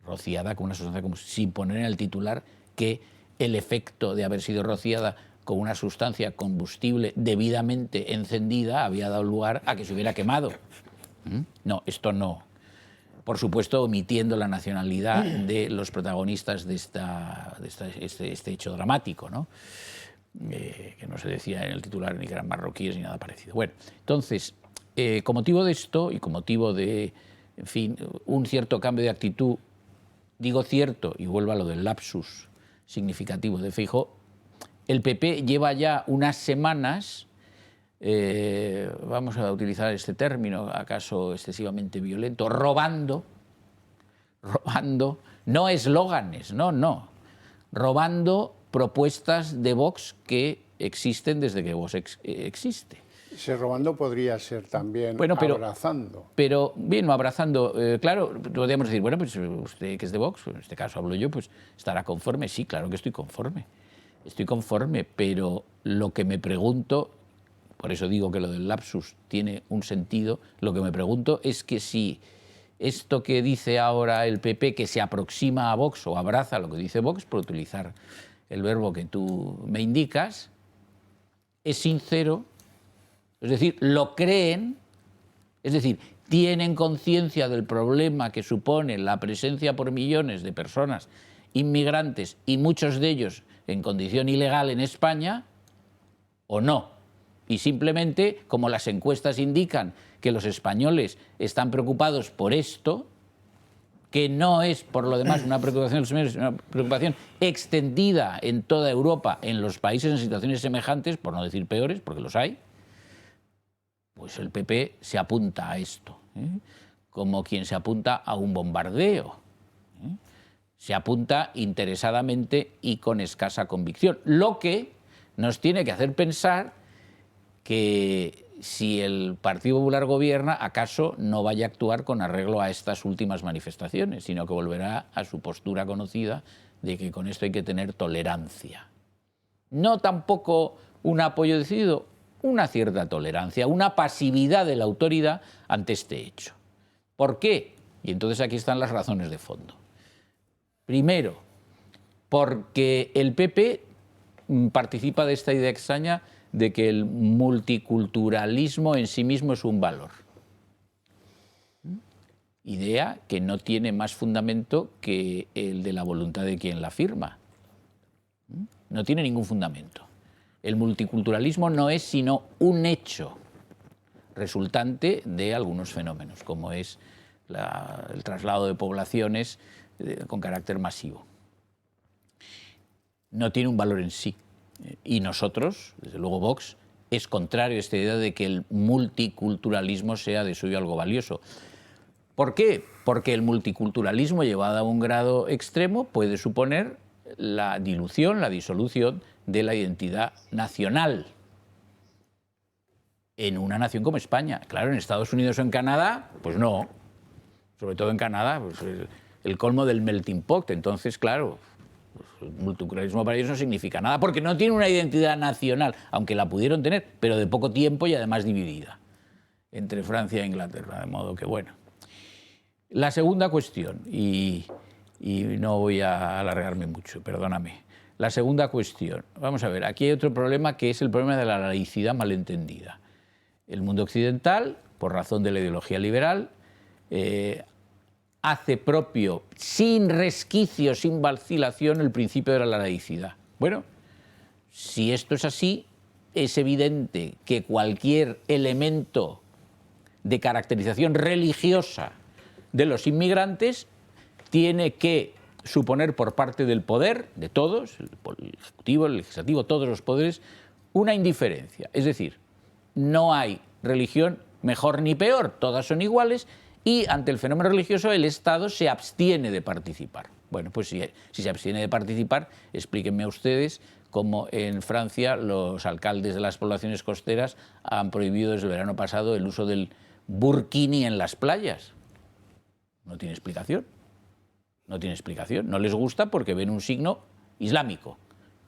Rociada con una sustancia combustible, sin poner en el titular que el efecto de haber sido rociada con una sustancia combustible debidamente encendida había dado lugar a que se hubiera quemado. No, esto no. Por supuesto, omitiendo la nacionalidad de los protagonistas de este hecho dramático, ¿no? Que no se decía en el titular ni que eran marroquíes ni nada parecido. Bueno, entonces, con motivo de esto y con motivo de, en fin, un cierto cambio de actitud, digo cierto, y vuelvo a lo del lapsus significativo de Feijóo, el PP lleva ya unas semanas, vamos a utilizar este término, acaso excesivamente violento, robando robando, no eslóganes, no, robando propuestas de Vox que existen desde que Vox existe. Ese robando podría ser también abrazando. Pero, bien, no abrazando. Claro, podríamos decir, bueno, pues usted que es de Vox, en este caso hablo yo, pues estará conforme. Sí, claro que estoy conforme. Estoy conforme, pero lo que me pregunto, por eso digo que lo del lapsus tiene un sentido, lo que me pregunto es que si esto que dice ahora el PP, que se aproxima a Vox o abraza lo que dice Vox, por utilizar el verbo que tú me indicas, es sincero. Es decir, lo creen, es decir, tienen conciencia del problema que supone la presencia por millones de personas inmigrantes y muchos de ellos en condición ilegal en España, o no. Y simplemente, como las encuestas indican que los españoles están preocupados por esto, que no es por lo demás una preocupación de los españoles, una preocupación extendida en toda Europa, en los países en situaciones semejantes, por no decir peores, porque los hay, pues el PP se apunta a esto, como quien se apunta a un bombardeo. Se apunta interesadamente y con escasa convicción, lo que nos tiene que hacer pensar que si el Partido Popular gobierna, acaso no vaya a actuar con arreglo a estas últimas manifestaciones, sino que volverá a su postura conocida de que con esto hay que tener tolerancia. No tampoco un apoyo decidido, una cierta tolerancia, una pasividad de la autoridad ante este hecho. ¿Por qué? Y entonces aquí están las razones de fondo. Primero, porque el PP participa de esta idea extraña de que el multiculturalismo en sí mismo es un valor. Idea que no tiene más fundamento que el de la voluntad de quien la afirma. No tiene ningún fundamento. El multiculturalismo no es sino un hecho resultante de algunos fenómenos, como es el traslado de poblaciones con carácter masivo. No tiene un valor en sí. Y nosotros, desde luego Vox, es contrario a esta idea de que el multiculturalismo sea de suyo algo valioso. ¿Por qué? Porque el multiculturalismo llevado a un grado extremo puede suponer la dilución, la disolución de la identidad nacional en una nación como España. Claro, en Estados Unidos o en Canadá, pues no. Sobre todo en Canadá, pues el colmo del melting pot. Entonces, claro, pues el multiculturalismo para ellos no significa nada, porque no tiene una identidad nacional, aunque la pudieron tener, pero de poco tiempo y además dividida entre Francia e Inglaterra. De modo que, bueno. La segunda cuestión, y no voy a alargarme mucho, perdóname. La segunda cuestión, vamos a ver, aquí hay otro problema que es el problema de la laicidad malentendida. El mundo occidental, por razón de la ideología liberal, hace propio, sin resquicio, sin vacilación, el principio de la laicidad. Bueno, si esto es así, es evidente que cualquier elemento de caracterización religiosa de los inmigrantes tiene que suponer por parte del poder, de todos, el ejecutivo, el legislativo, todos los poderes, una indiferencia. Es decir, no hay religión mejor ni peor, todas son iguales, y ante el fenómeno religioso el Estado se abstiene de participar. Bueno, pues si se abstiene de participar, explíquenme a ustedes cómo en Francia los alcaldes de las poblaciones costeras han prohibido desde el verano pasado el uso del burkini en las playas. No tiene explicación. No tiene explicación. No les gusta porque ven un signo islámico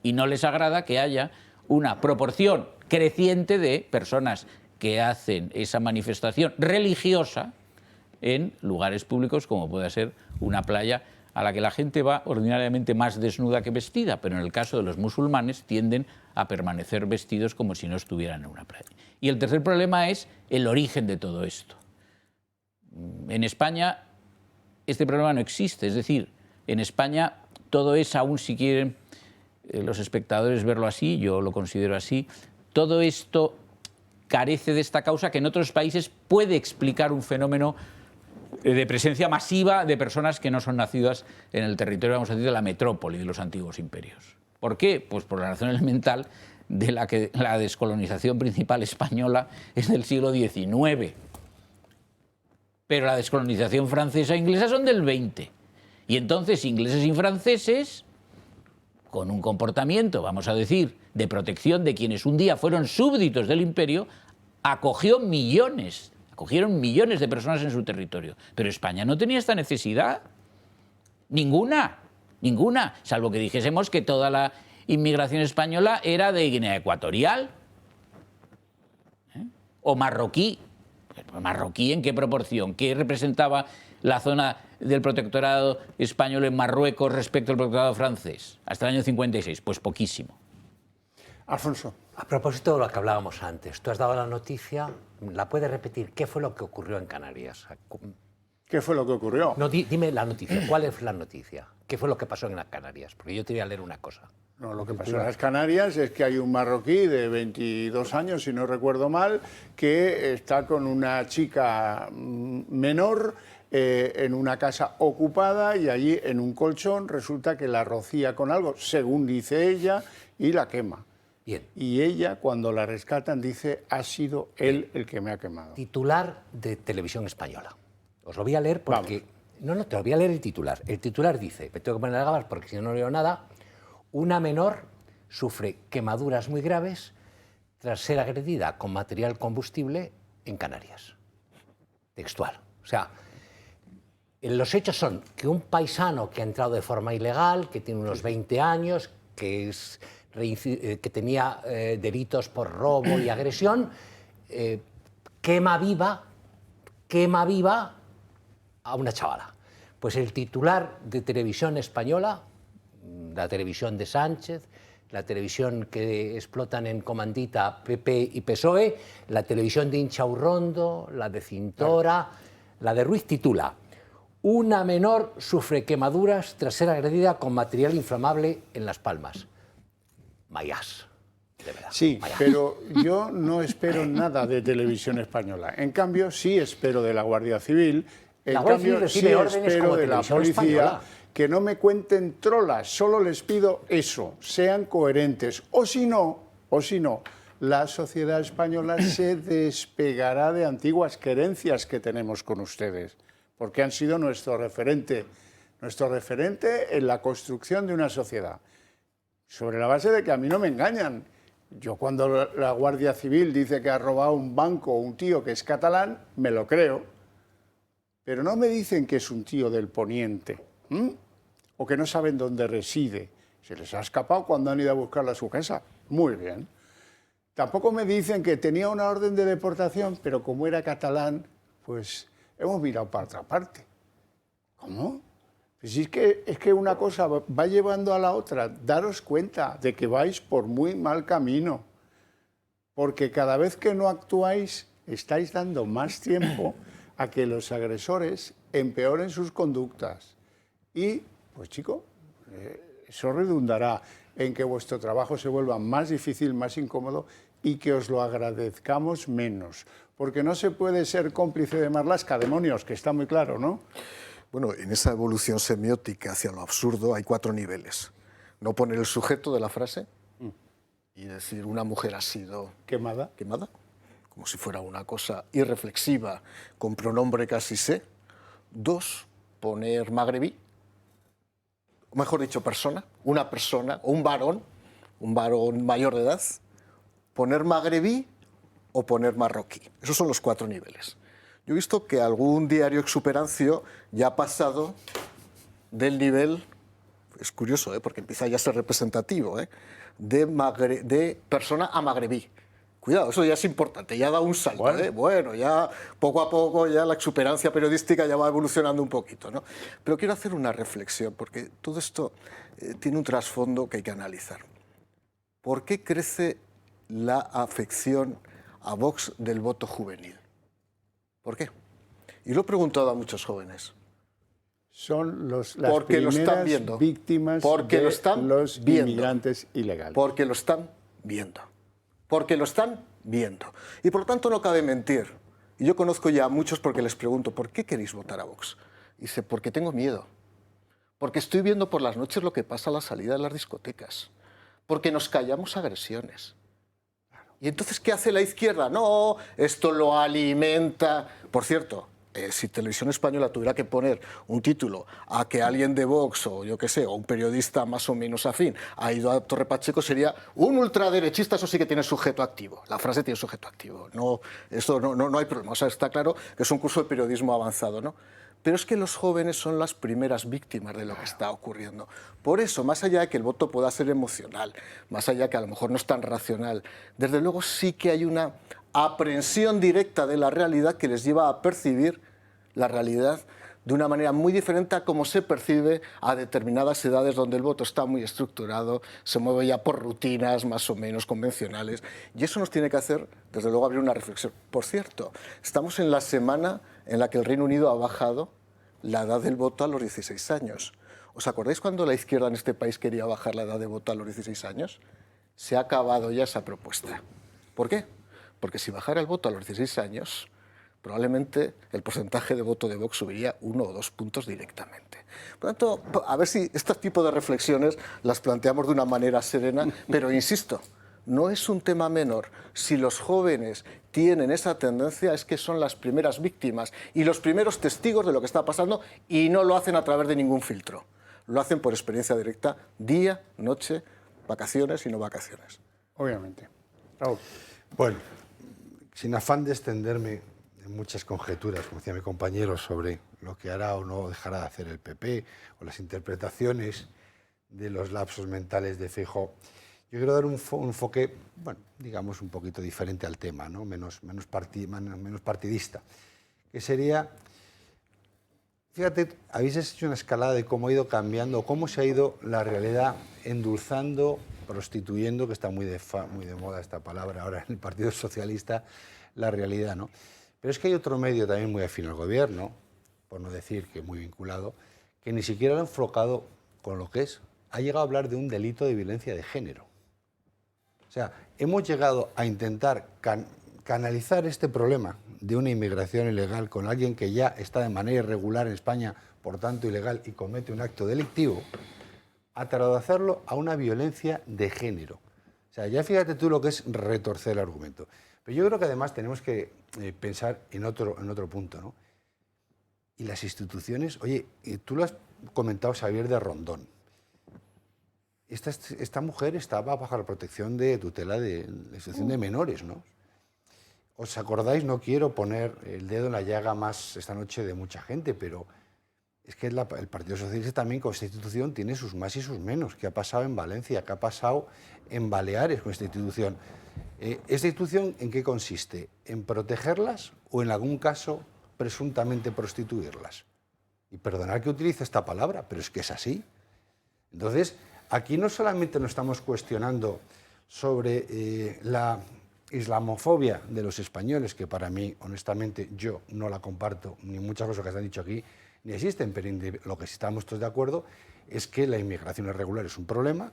y no les agrada que haya una proporción creciente de personas que hacen esa manifestación religiosa en lugares públicos como puede ser una playa a la que la gente va ordinariamente más desnuda que vestida, pero en el caso de los musulmanes tienden a permanecer vestidos como si no estuvieran en una playa. Y el tercer problema es el origen de todo esto. En España este problema no existe, es decir, en España todo es, aún si quieren los espectadores verlo así, yo lo considero así, todo esto carece de esta causa que en otros países puede explicar un fenómeno de presencia masiva de personas que no son nacidas en el territorio, vamos a decir, de la metrópoli de los antiguos imperios. ¿Por qué? Pues por la razón elemental de la que la descolonización principal española es del siglo XIX. Pero la descolonización francesa e inglesa son del XX. Y entonces ingleses y franceses, con un comportamiento, vamos a decir, de protección de quienes un día fueron súbditos del imperio, acogieron millones de personas en su territorio. Pero España no tenía esta necesidad. Ninguna, salvo que dijésemos que toda la inmigración española era de Guinea Ecuatorial, o marroquí. ¿Marroquí en qué proporción? ¿Qué representaba la zona del protectorado español en Marruecos respecto al protectorado francés hasta el año 56? Pues poquísimo. Alfonso. A propósito de lo que hablábamos antes, tú has dado la noticia, ¿la puedes repetir? ¿Qué fue lo que ocurrió en Canarias? ¿Qué fue lo que ocurrió? No, dime la noticia. ¿Cuál es la noticia? ¿Qué fue lo que pasó en las Canarias? Porque yo te voy a leer una cosa. No, lo que pasó en las Canarias es que hay un marroquí de 22 años, si no recuerdo mal, que está con una chica menor en una casa ocupada y allí en un colchón resulta que la rocía con algo, según dice ella, y la quema. Bien. Y ella, cuando la rescatan, dice, ha sido él el que me ha quemado. Titular de Televisión Española. Os lo voy a leer porque... Vamos. No, te lo voy a leer el titular. El titular dice, me tengo que poner las gafas porque si no leo nada, una menor sufre quemaduras muy graves tras ser agredida con material combustible en Canarias. Textual. O sea, los hechos son que un paisano que ha entrado de forma ilegal, que tiene unos 20 años, que tenía delitos por robo y agresión, quema viva a una chavala. Pues el titular de Televisión Española, la televisión de Sánchez, la televisión que explotan en comandita PP y PSOE, la televisión de Inchaurrondo, la de Cintora, la de Ruiz, titula: una menor sufre quemaduras tras ser agredida con material inflamable en Las Palmas. Mayás, de verdad. Sí, mayás. pero yo no espero nada de Televisión Española. En cambio, sí espero de la Guardia Civil, en cambio, sí espero de la policía, española. Que no me cuenten trolas, solo les pido eso, sean coherentes. O si no, la sociedad española se despegará de antiguas querencias que tenemos con ustedes, porque han sido nuestro referente en la construcción de una sociedad. Sobre la base de que a mí no me engañan. Yo cuando la Guardia Civil dice que ha robado un banco un tío que es catalán, me lo creo. Pero no me dicen que es un tío del Poniente, o que no saben dónde reside. Se les ha escapado cuando han ido a buscarla a su casa. Muy bien. Tampoco me dicen que tenía una orden de deportación, pero como era catalán, pues hemos mirado para otra parte. ¿Cómo? Pues es que una cosa va llevando a la otra. Daros cuenta de que vais por muy mal camino, porque cada vez que no actuáis estáis dando más tiempo a que los agresores empeoren sus conductas. Y, pues chico, eso redundará en que vuestro trabajo se vuelva más difícil, más incómodo y que os lo agradezcamos menos. Porque no se puede ser cómplice de Marlaska, demonios, que está muy claro, ¿no? Bueno, en esa evolución semiótica hacia lo absurdo hay 4 niveles. No poner el sujeto de la frase y decir una mujer ha sido quemada, como si fuera una cosa irreflexiva con pronombre casi sé. 2, poner magrebí, o mejor dicho una persona o un varón mayor de edad, poner magrebí o poner marroquí. Esos son los 4 niveles. Yo he visto que algún diario exuperancio ya ha pasado del nivel, es curioso, porque empieza ya a ser representativo, de persona a magrebí. Cuidado, eso ya es importante, ya da un salto. Bueno, ya poco a poco ya la exuperancia periodística ya va evolucionando un poquito, ¿no? Pero quiero hacer una reflexión, porque todo esto tiene un trasfondo que hay que analizar. ¿Por qué crece la afección a Vox del voto juvenil? ¿Por qué? Y lo he preguntado a muchos jóvenes. Son las porque primeras lo están viendo. Víctimas porque de lo están los viendo. inmigrantes ilegales. Porque lo están viendo. Porque lo están viendo. Y por lo tanto no cabe mentir. Y yo conozco ya a muchos porque les pregunto, ¿por qué queréis votar a Vox? Y dice, porque tengo miedo. Porque estoy viendo por las noches lo que pasa a la salida de las discotecas. Porque nos callamos agresiones. Y entonces, ¿qué hace la izquierda? No, esto lo alimenta. Por cierto, si Televisión Española tuviera que poner un título a que alguien de Vox o yo qué sé, o un periodista más o menos afín ha ido a Torre Pacheco, sería un ultraderechista, eso sí que tiene sujeto activo. La frase tiene sujeto activo. No, esto no hay problema. O sea, está claro que es un curso de periodismo avanzado, ¿no? Pero es que los jóvenes son las primeras víctimas de lo que está ocurriendo. Por eso, más allá de que el voto pueda ser emocional, más allá de que a lo mejor no es tan racional, desde luego sí que hay una aprehensión directa de la realidad que les lleva a percibir la realidad de una manera muy diferente a cómo se percibe a determinadas edades donde el voto está muy estructurado, se mueve ya por rutinas más o menos convencionales, y eso nos tiene que hacer, desde luego, abrir una reflexión. Por cierto, estamos en la semana en la que el Reino Unido ha bajado la edad del voto a los 16 años. ¿Os acordáis cuando la izquierda en este país quería bajar la edad de voto a los 16 años? Se ha acabado ya esa propuesta. ¿Por qué? Porque si bajara el voto a los 16 años, probablemente el porcentaje de voto de Vox subiría 1 o 2 puntos directamente. Por lo tanto, a ver si este tipo de reflexiones las planteamos de una manera serena, pero insisto, no es un tema menor. Si los jóvenes tienen esa tendencia, es que son las primeras víctimas y los primeros testigos de lo que está pasando, y no lo hacen a través de ningún filtro. Lo hacen por experiencia directa, día, noche, vacaciones y no vacaciones. Obviamente. Raúl. Bueno, sin afán de extenderme en muchas conjeturas, como decía mi compañero, sobre lo que hará o no dejará de hacer el PP o las interpretaciones de los lapsos mentales de Feijóo, yo quiero dar un enfoque, bueno, digamos, un poquito diferente al tema, ¿no? menos partidista, que sería, fíjate, habéis hecho una escalada de cómo ha ido cambiando, cómo se ha ido la realidad endulzando, prostituyendo, que está muy de moda esta palabra ahora en el Partido Socialista, la realidad, ¿no? Pero es que hay otro medio también muy afín al gobierno, por no decir que muy vinculado, que ni siquiera lo ha enfocado con lo que es. Ha llegado a hablar de un delito de violencia de género. O sea, hemos llegado a intentar canalizar este problema de una inmigración ilegal con alguien que ya está de manera irregular en España, por tanto ilegal, y comete un acto delictivo, a traducirlo a una violencia de género. O sea, ya fíjate tú lo que es retorcer el argumento. Pero yo creo que además tenemos que pensar en otro punto, ¿no? Y las instituciones, oye, tú lo has comentado, Xavier de Rondón. Esta mujer estaba bajo la protección de tutela de la institución de menores, ¿no? ¿Os acordáis? No quiero poner el dedo en la llaga más esta noche de mucha gente, pero es que el Partido Socialista también con esta institución tiene sus más y sus menos. ¿Qué ha pasado en Valencia? ¿Qué ha pasado en Baleares con esta institución? ¿Esta institución en qué consiste? ¿En protegerlas o en algún caso presuntamente prostituirlas? Y perdonad que utilice esta palabra, pero es que es así. Entonces, aquí no solamente nos estamos cuestionando sobre la islamofobia de los españoles, que para mí, honestamente, yo no la comparto, ni muchas cosas que se han dicho aquí, ni existen, pero lo que sí estamos todos de acuerdo es que la inmigración irregular es un problema,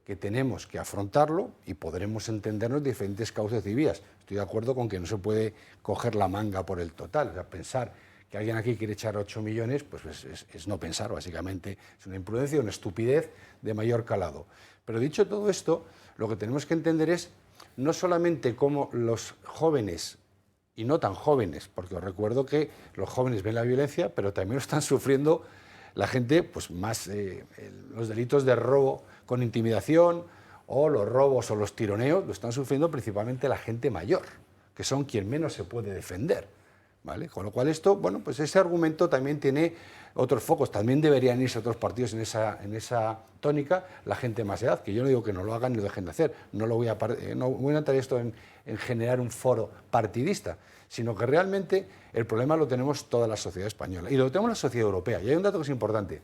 que tenemos que afrontarlo y podremos entendernos diferentes cauces y vías. Estoy de acuerdo con que no se puede coger la manga por el total, o sea, pensar que alguien aquí quiere echar 8 millones, pues es no pensar, básicamente. Es una imprudencia, una estupidez de mayor calado. Pero dicho todo esto, lo que tenemos que entender es no solamente cómo los jóvenes, y no tan jóvenes, porque os recuerdo que los jóvenes ven la violencia, pero también lo están sufriendo la gente, pues más los delitos de robo con intimidación, o los robos o los tironeos, lo están sufriendo principalmente la gente mayor, que son quien menos se puede defender, ¿vale? Con lo cual esto, bueno, pues ese argumento también tiene otros focos, también deberían irse otros partidos en esa tónica, la gente más edad, que yo no digo que no lo hagan ni lo dejen de hacer, no voy a entrar esto en generar un foro partidista, sino que realmente el problema lo tenemos toda la sociedad española y lo tenemos la sociedad europea. Y hay un dato que es importante.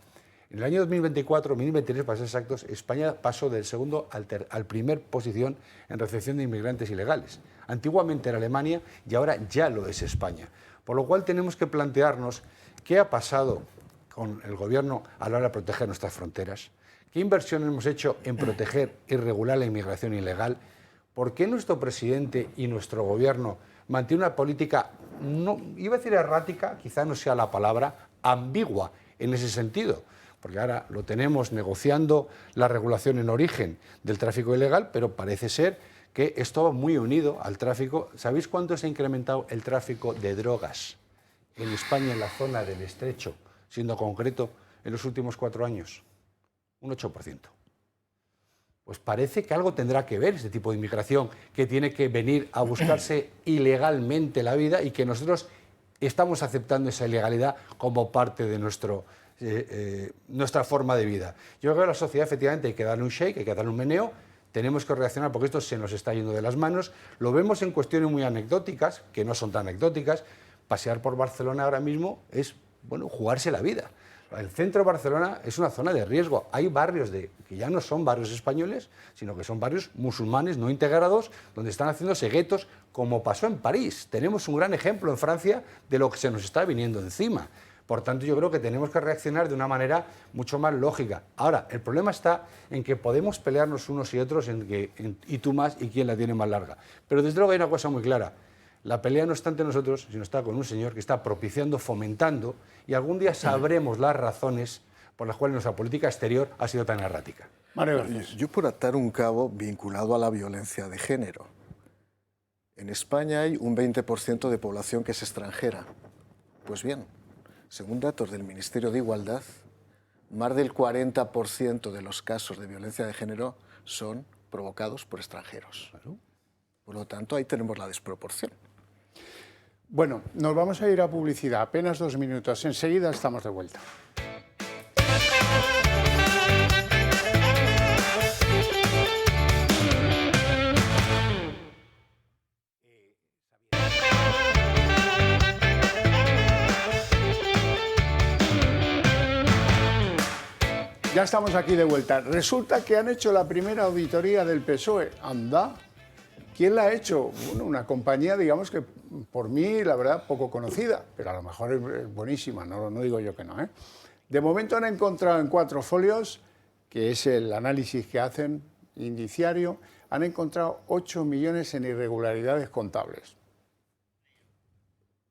En el año 2024, 2023, para ser exactos, España pasó del segundo al primer posición en recepción de inmigrantes ilegales. Antiguamente era Alemania y ahora ya lo es España. Por lo cual tenemos que plantearnos qué ha pasado con el gobierno a la hora de proteger nuestras fronteras, qué inversión hemos hecho en proteger y regular la inmigración ilegal, por qué nuestro presidente y nuestro gobierno mantiene una política, no, iba a decir errática, quizá no sea la palabra, ambigua en ese sentido. Porque ahora lo tenemos negociando la regulación en origen del tráfico ilegal, pero parece ser que esto va muy unido al tráfico. ¿Sabéis cuánto se ha incrementado el tráfico de drogas en España en la zona del Estrecho, siendo concreto, en los últimos 4 años? Un 8%. Pues parece que algo tendrá que ver este tipo de inmigración que tiene que venir a buscarse ilegalmente la vida y que nosotros estamos aceptando esa ilegalidad como parte de nuestra forma de vida. Yo creo que a la sociedad efectivamente hay que darle un shake, hay que darle un meneo, tenemos que reaccionar porque esto se nos está yendo de las manos. Lo vemos en cuestiones muy anecdóticas, que no son tan anecdóticas. Pasear por Barcelona ahora mismo es, bueno, jugarse la vida. El centro de Barcelona es una zona de riesgo. Hay barrios que ya no son barrios españoles, sino que son barrios musulmanes no integrados, donde están haciéndose guetos, como pasó en París. Tenemos un gran ejemplo en Francia de lo que se nos está viniendo encima. Por tanto, yo creo que tenemos que reaccionar de una manera mucho más lógica. Ahora, el problema está en que podemos pelearnos unos y otros y tú más y quién la tiene más larga. Pero desde luego hay una cosa muy clara. La pelea no está entre nosotros, sino está con un señor que está propiciando, fomentando, y algún día sabremos las razones por las cuales nuestra política exterior ha sido tan errática. Mario Garcés. Yo por atar un cabo vinculado a la violencia de género. En España hay un 20% de población que es extranjera. Pues bien, según datos del Ministerio de Igualdad, más del 40% de los casos de violencia de género son provocados por extranjeros. Por lo tanto, ahí tenemos la desproporción. Bueno, nos vamos a ir a publicidad, apenas 2 minutos. Enseguida estamos de vuelta. Ya estamos aquí de vuelta. Resulta que han hecho la primera auditoría del PSOE. Anda. ¿Quién la ha hecho? Bueno, una compañía, digamos que por mí, la verdad, poco conocida, pero a lo mejor es buenísima, no digo yo que no, ¿eh? De momento han encontrado en 4 folios, que es el análisis que hacen indiciario, han encontrado 8 millones en irregularidades contables.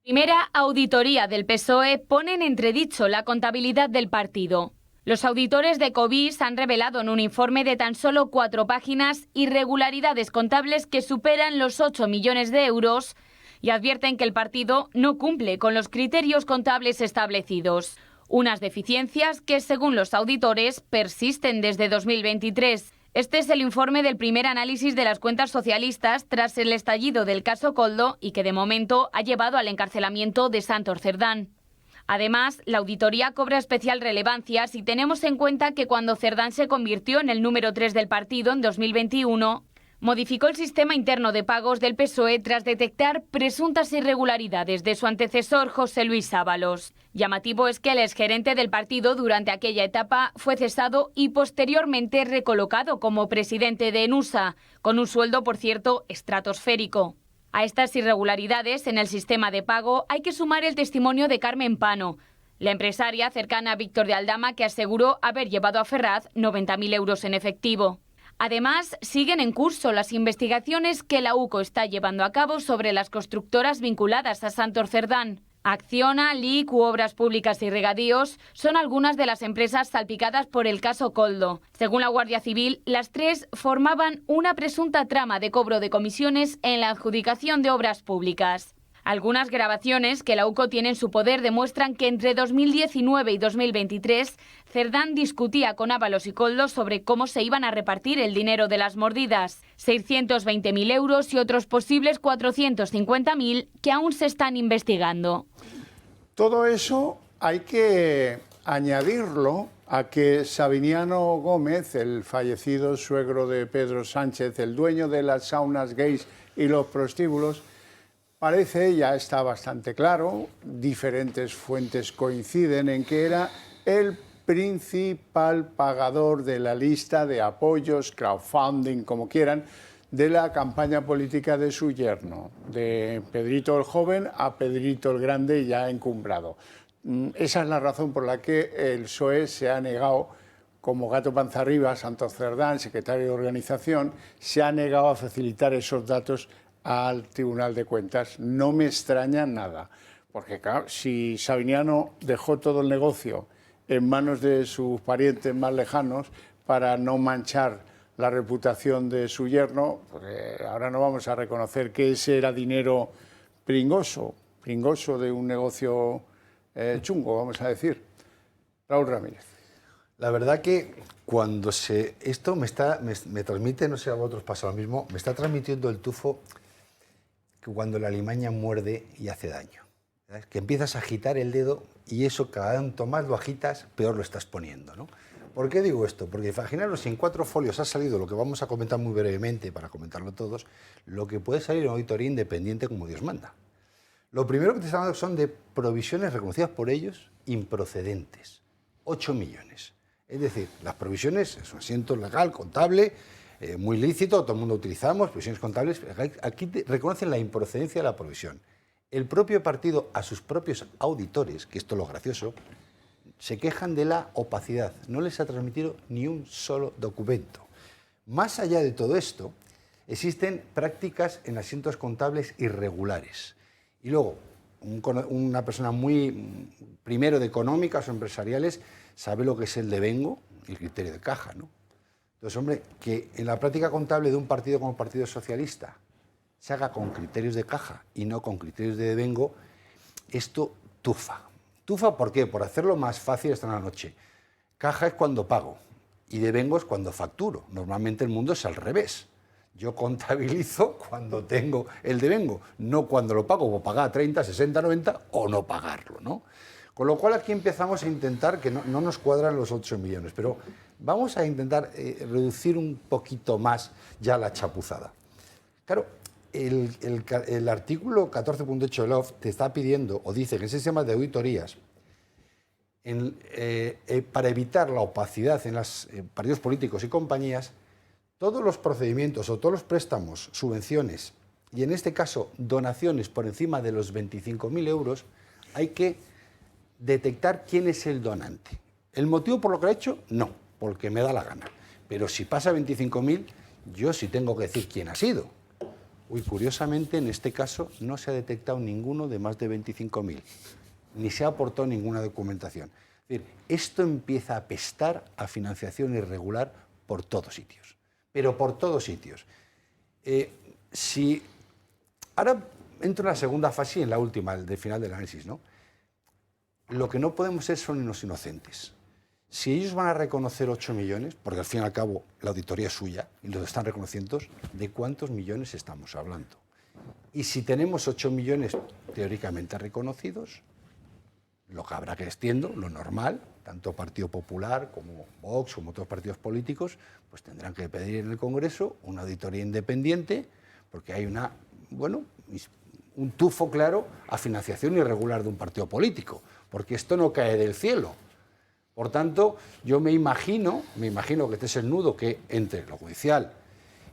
Primera auditoría del PSOE pone en entredicho la contabilidad del partido. Los auditores de Covís han revelado en un informe de tan solo 4 páginas irregularidades contables que superan los 8 millones de euros y advierten que el partido no cumple con los criterios contables establecidos. Unas deficiencias que, según los auditores, persisten desde 2023. Este es el informe del primer análisis de las cuentas socialistas tras el estallido del caso Koldo y que de momento ha llevado al encarcelamiento de Santos Cerdán. Además, la auditoría cobra especial relevancia si tenemos en cuenta que cuando Cerdán se convirtió en el número 3 del partido en 2021, modificó el sistema interno de pagos del PSOE tras detectar presuntas irregularidades de su antecesor José Luis Ábalos. Llamativo es que el exgerente del partido durante aquella etapa fue cesado y posteriormente recolocado como presidente de Enusa, con un sueldo, por cierto, estratosférico. A estas irregularidades en el sistema de pago hay que sumar el testimonio de Carmen Pano, la empresaria cercana a Víctor de Aldama que aseguró haber llevado a Ferraz 90.000 euros en efectivo. Además, siguen en curso las investigaciones que la UCO está llevando a cabo sobre las constructoras vinculadas a Santos Cerdán. Acciona, LIC u Obras Públicas y Regadíos son algunas de las empresas salpicadas por el caso Koldo. Según la Guardia Civil, las 3 formaban una presunta trama de cobro de comisiones en la adjudicación de obras públicas. Algunas grabaciones que la UCO tiene en su poder demuestran que entre 2019 y 2023 Cerdán discutía con Ábalos y Koldo sobre cómo se iban a repartir el dinero de las mordidas. 620.000 euros y otros posibles 450.000 que aún se están investigando. Todo eso hay que añadirlo a que Sabiniano Gómez, el fallecido suegro de Pedro Sánchez, el dueño de las saunas gays y los prostíbulos, parece, ya está bastante claro, diferentes fuentes coinciden en que era el principal pagador de la lista de apoyos, crowdfunding, como quieran, de la campaña política de su yerno, de Pedrito el Joven a Pedrito el Grande ya encumbrado. Esa es la razón por la que el PSOE se ha negado, como gato panza arriba, Santos Cerdán, secretario de organización, se ha negado a facilitar esos datos al Tribunal de Cuentas. No me extraña nada, porque claro, si Sabiniano dejó todo el negocio en manos de sus parientes más lejanos para no manchar la reputación de su yerno, pues ahora no vamos a reconocer que ese era dinero pringoso, pringoso de un negocio chungo, vamos a decir. Raúl Ramírez. La verdad que cuando esto me transmite, no sé a vosotros pasa lo mismo, me está transmitiendo el tufo que cuando la alimaña muerde y hace daño. ¿Sabes? Que empiezas a agitar el dedo y eso cada tanto más lo agitas, peor lo estás poniendo, ¿no? ¿Por qué digo esto? Porque imaginaros si en 4 folios ha salido lo que vamos a comentar muy brevemente, para comentarlo todos, lo que puede salir en una auditoría independiente como Dios manda. Lo primero que te están dando son de provisiones reconocidas por ellos improcedentes. 8 millones. Es decir, las provisiones es un asiento legal, contable, muy lícito, todo el mundo utilizamos, provisiones contables. Aquí reconocen la improcedencia de la provisión. El propio partido a sus propios auditores, que esto es lo gracioso, se quejan de la opacidad. No les ha transmitido ni un solo documento. Más allá de todo esto, existen prácticas en asientos contables irregulares. Y luego, una persona muy, primero de económicas o empresariales, sabe lo que es el devengo y el criterio de caja, ¿no? Entonces, hombre, que en la práctica contable de un partido como el Partido Socialista se haga con criterios de caja y no con criterios de devengo, esto tufa. ¿Tufa por qué? Por hacerlo más fácil esta noche. Caja es cuando pago y devengo es cuando facturo. Normalmente el mundo es al revés. Yo contabilizo cuando tengo el devengo, no cuando lo pago, o pagar 30, 60, 90 o no pagarlo, ¿no? Con lo cual aquí empezamos a intentar, que no nos cuadran los 8 millones, pero vamos a intentar reducir un poquito más ya la chapuzada. Claro, el artículo 14.8 de la OF te está pidiendo, o dice que en sistemas de auditorías, para evitar la opacidad en los partidos políticos y compañías, todos los procedimientos o todos los préstamos, subvenciones y en este caso donaciones por encima de los 25.000 euros, hay que detectar quién es el donante. ¿El motivo por lo que lo he hecho? No, porque me da la gana. Pero si pasa 25.000, yo sí tengo que decir quién ha sido. Uy, curiosamente, en este caso no se ha detectado ninguno de más de 25.000, ni se ha aportado ninguna documentación. Es decir, esto empieza a apestar a financiación irregular por todos sitios, pero por todos sitios. Ahora entro en la segunda fase y en la última, el final del análisis, ¿no? Lo que no podemos ser son los inocentes. Si ellos van a reconocer 8 millones, porque al fin y al cabo la auditoría es suya y los están reconociendo, ¿de cuántos millones estamos hablando? Y si tenemos 8 millones teóricamente reconocidos, lo que habrá que extiendo, lo normal, tanto Partido Popular como Vox, como otros partidos políticos, pues tendrán que pedir en el Congreso una auditoría independiente, porque hay un tufo claro a financiación irregular de un partido político, porque esto no cae del cielo. Por tanto, yo me imagino que este es el nudo que entre lo judicial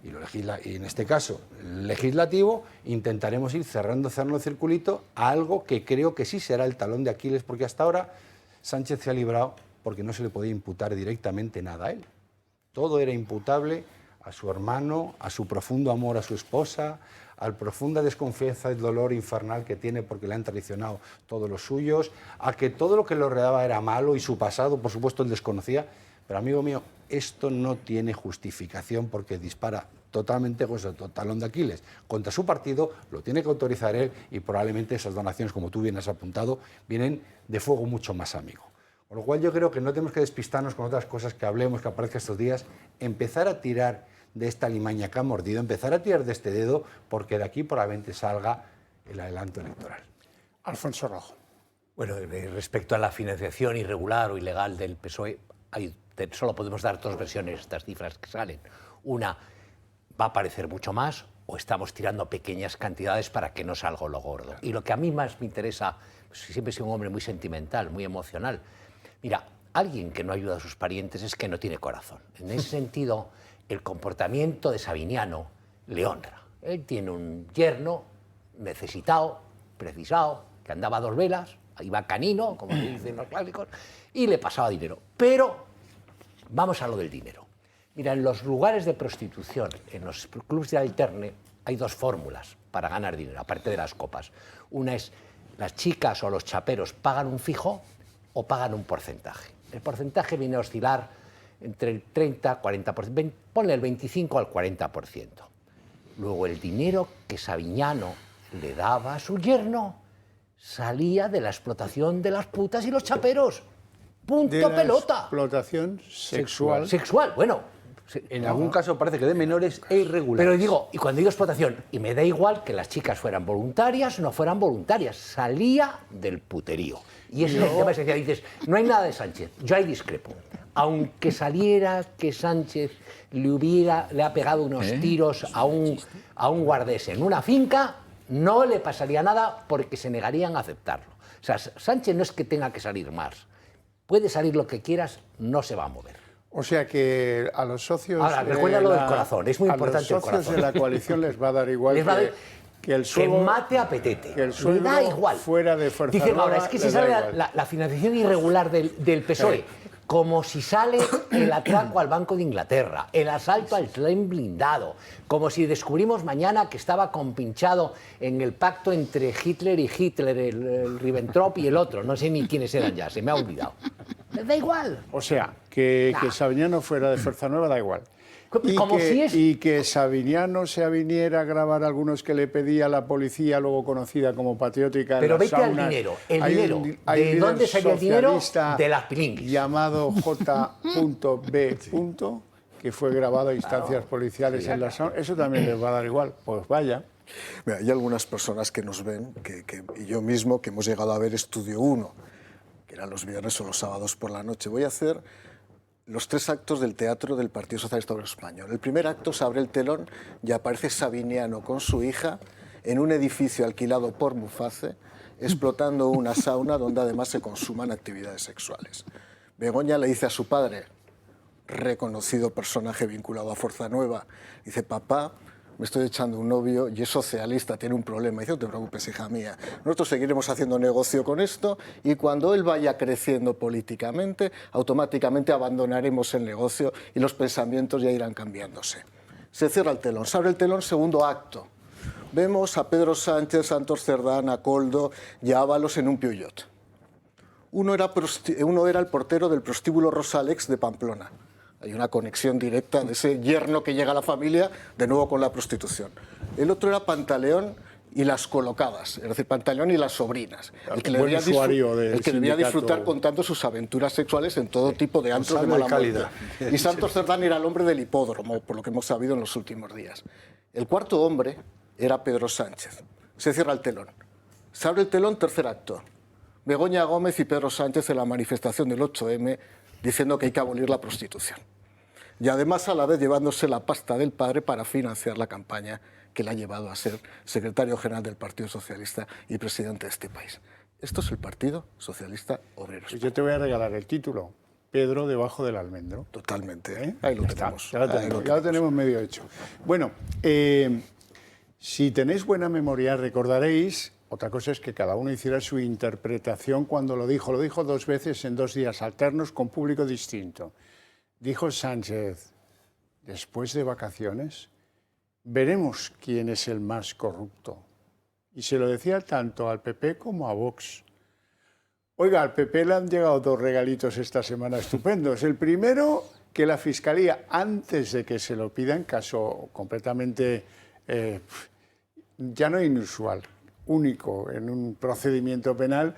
y en este caso el legislativo intentaremos ir cerrando el circulito a algo que creo que sí será el talón de Aquiles, porque hasta ahora Sánchez se ha librado porque no se le podía imputar directamente nada a él. Todo era imputable a su hermano, a su profundo amor a su esposa, a la profunda desconfianza y dolor infernal que tiene porque le han traicionado todos los suyos, a que todo lo que lo rodeaba era malo y su pasado, por supuesto, él desconocía. Pero, amigo mío, esto no tiene justificación porque dispara totalmente con su talón de Aquiles contra su partido, lo tiene que autorizar él y probablemente esas donaciones, como tú bien has apuntado, vienen de fuego mucho más amigo. Con lo cual yo creo que no tenemos que despistarnos con otras cosas que hablemos, que aparezcan estos días, empezar a tirar de esta limaña que ha mordido, empezar a tirar de este dedo, porque de aquí probablemente salga el adelanto electoral. Alfonso Rojo. Bueno, respecto a la financiación irregular o ilegal del PSOE, solo podemos dar 2 versiones, estas cifras que salen. Una, va a aparecer mucho más, o estamos tirando pequeñas cantidades para que no salga lo gordo. Y lo que a mí más me interesa, pues siempre he sido un hombre muy sentimental, muy emocional. Mira, alguien que no ayuda a sus parientes es que no tiene corazón. En ese sentido, el comportamiento de Sabiniano le honra. Él tiene un yerno necesitado, precisado, que andaba a 2 velas, iba canino, como dicen los clásicos, y le pasaba dinero. Pero vamos a lo del dinero. Mira, en los lugares de prostitución, en los clubs de alterne, hay 2 fórmulas para ganar dinero, aparte de las copas. Una es, las chicas o los chaperos pagan un fijo o pagan un porcentaje. El porcentaje viene a oscilar entre el 30 y 40%, ponle el 25 al 40%. Luego el dinero que Savignano le daba a su yerno salía de la explotación de las putas y los chaperos. Punto, De la pelota. explotación sexual. Sexual, bueno. En algún caso parece que de menores e irregulares. Pero digo, y cuando digo explotación, y me da igual que las chicas fueran voluntarias o no fueran voluntarias, salía del puterío. Y ese es el tema esencial. Dices, no hay nada de Sánchez, yo ahí discrepo. Aunque saliera que Sánchez le ha pegado unos tiros a un guardés en una finca, no le pasaría nada porque se negarían a aceptarlo. O sea, Sánchez no es que tenga que salir más. Puede salir lo que quieras, no se va a mover. O sea que a los socios... Ahora, recuerda lo del corazón, es muy importante el A los corazón. socios de la coalición les va a dar igual Les va a dar- que el sueldo... que mate a Petete. Que el Le sueldo da igual. fuera de Fuerza Dicen Nueva, ahora, es que si les da sale igual. la financiación irregular del PSOE, como si sale el atraco al Banco de Inglaterra, el asalto al tren blindado, como si descubrimos mañana que estaba compinchado en el pacto entre Hitler y Hitler, el Ribbentrop y el otro, no sé ni quiénes eran ya, se me ha olvidado. Les da igual. O sea, que Sabiñano fuera de Fuerza Nueva da igual. Como si es... Y que Sabiñano se aviniera a grabar algunos que le pedía la policía, luego conocida como patriótica. Pero en las vete al saunas. dinero. Hay ¿De un dónde líder salía el dinero? socialista De las pilinguis. llamado J.B. que fue grabado a instancias policiales en las saunas. Eso también les va a dar igual. Pues vaya. Mira, hay algunas personas que nos ven, y yo mismo, que hemos llegado a ver Estudio 1, que eran los viernes o los sábados por la noche. Voy a hacer los 3 actos del teatro del Partido Socialista Obrero Español. El primer acto se abre el telón y aparece Sabiñano con su hija en un edificio alquilado por Muface, explotando una sauna donde además se consuman actividades sexuales. Begoña le dice a su padre, reconocido personaje vinculado a Fuerza Nueva, dice, papá, me estoy echando un novio y es socialista, tiene un problema. Dice, no te preocupes, hija mía, nosotros seguiremos haciendo negocio con esto y cuando él vaya creciendo políticamente, automáticamente abandonaremos el negocio y los pensamientos ya irán cambiándose. Se cierra el telón, se abre el telón, segundo acto. Vemos a Pedro Sánchez, Santos Cerdán, a Koldo y a Ábalos en un Peugeot. Uno era el portero del prostíbulo Rosalex de Pamplona. Hay una conexión directa de ese yerno que llega a la familia, de nuevo con la prostitución. El otro era Pantaleón y las colocadas, es decir, Pantaleón y las sobrinas. El que debía disfrutar contando sus aventuras sexuales en todo tipo de antros de mala muerte. Y Santos Cerdán era el hombre del hipódromo, por lo que hemos sabido en los últimos días. El cuarto hombre era Pedro Sánchez. Se cierra el telón. Se abre el telón, tercer acto. Begoña Gómez y Pedro Sánchez en la manifestación del 8M diciendo que hay que abolir la prostitución. Y además a la vez llevándose la pasta del padre para financiar la campaña que le ha llevado a ser secretario general del Partido Socialista y presidente de este país. Esto es el Partido Socialista Obrero Español. Yo te voy a regalar el título. Pedro debajo del almendro. Totalmente. Ahí lo tenemos. Ya lo tenemos medio hecho. Bueno, si tenéis buena memoria recordaréis, otra cosa es que cada uno hiciera su interpretación cuando lo dijo. Lo dijo 2 veces en 2 días alternos con público distinto. Dijo Sánchez, después de vacaciones, veremos quién es el más corrupto. Y se lo decía tanto al PP como a Vox. Oiga, al PP le han llegado 2 regalitos esta semana estupendos. El primero, que la Fiscalía, antes de que se lo pidan, caso completamente, ya no inusual, único en un procedimiento penal,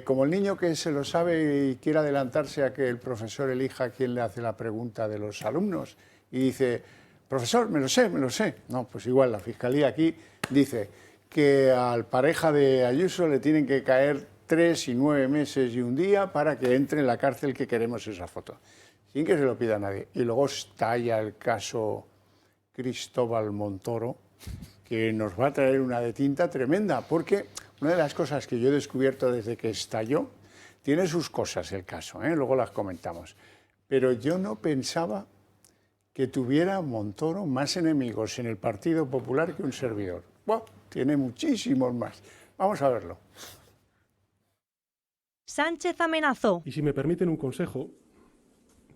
como el niño que se lo sabe y quiere adelantarse a que el profesor elija quién le hace la pregunta de los alumnos y dice, profesor, me lo sé. No, pues igual la Fiscalía aquí dice que al pareja de Ayuso le tienen que caer 3 y 9 meses y 1 día para que entre en la cárcel que queremos esa foto, sin que se lo pida nadie. Y luego estalla el caso Cristóbal Montoro, que nos va a traer una de tinta tremenda, porque una de las cosas que yo he descubierto desde que estalló, tiene sus cosas el caso, luego las comentamos, pero yo no pensaba que tuviera Montoro más enemigos en el Partido Popular que un servidor. Bueno, tiene muchísimos más. Vamos a verlo. Sánchez amenazó. Y si me permiten un consejo,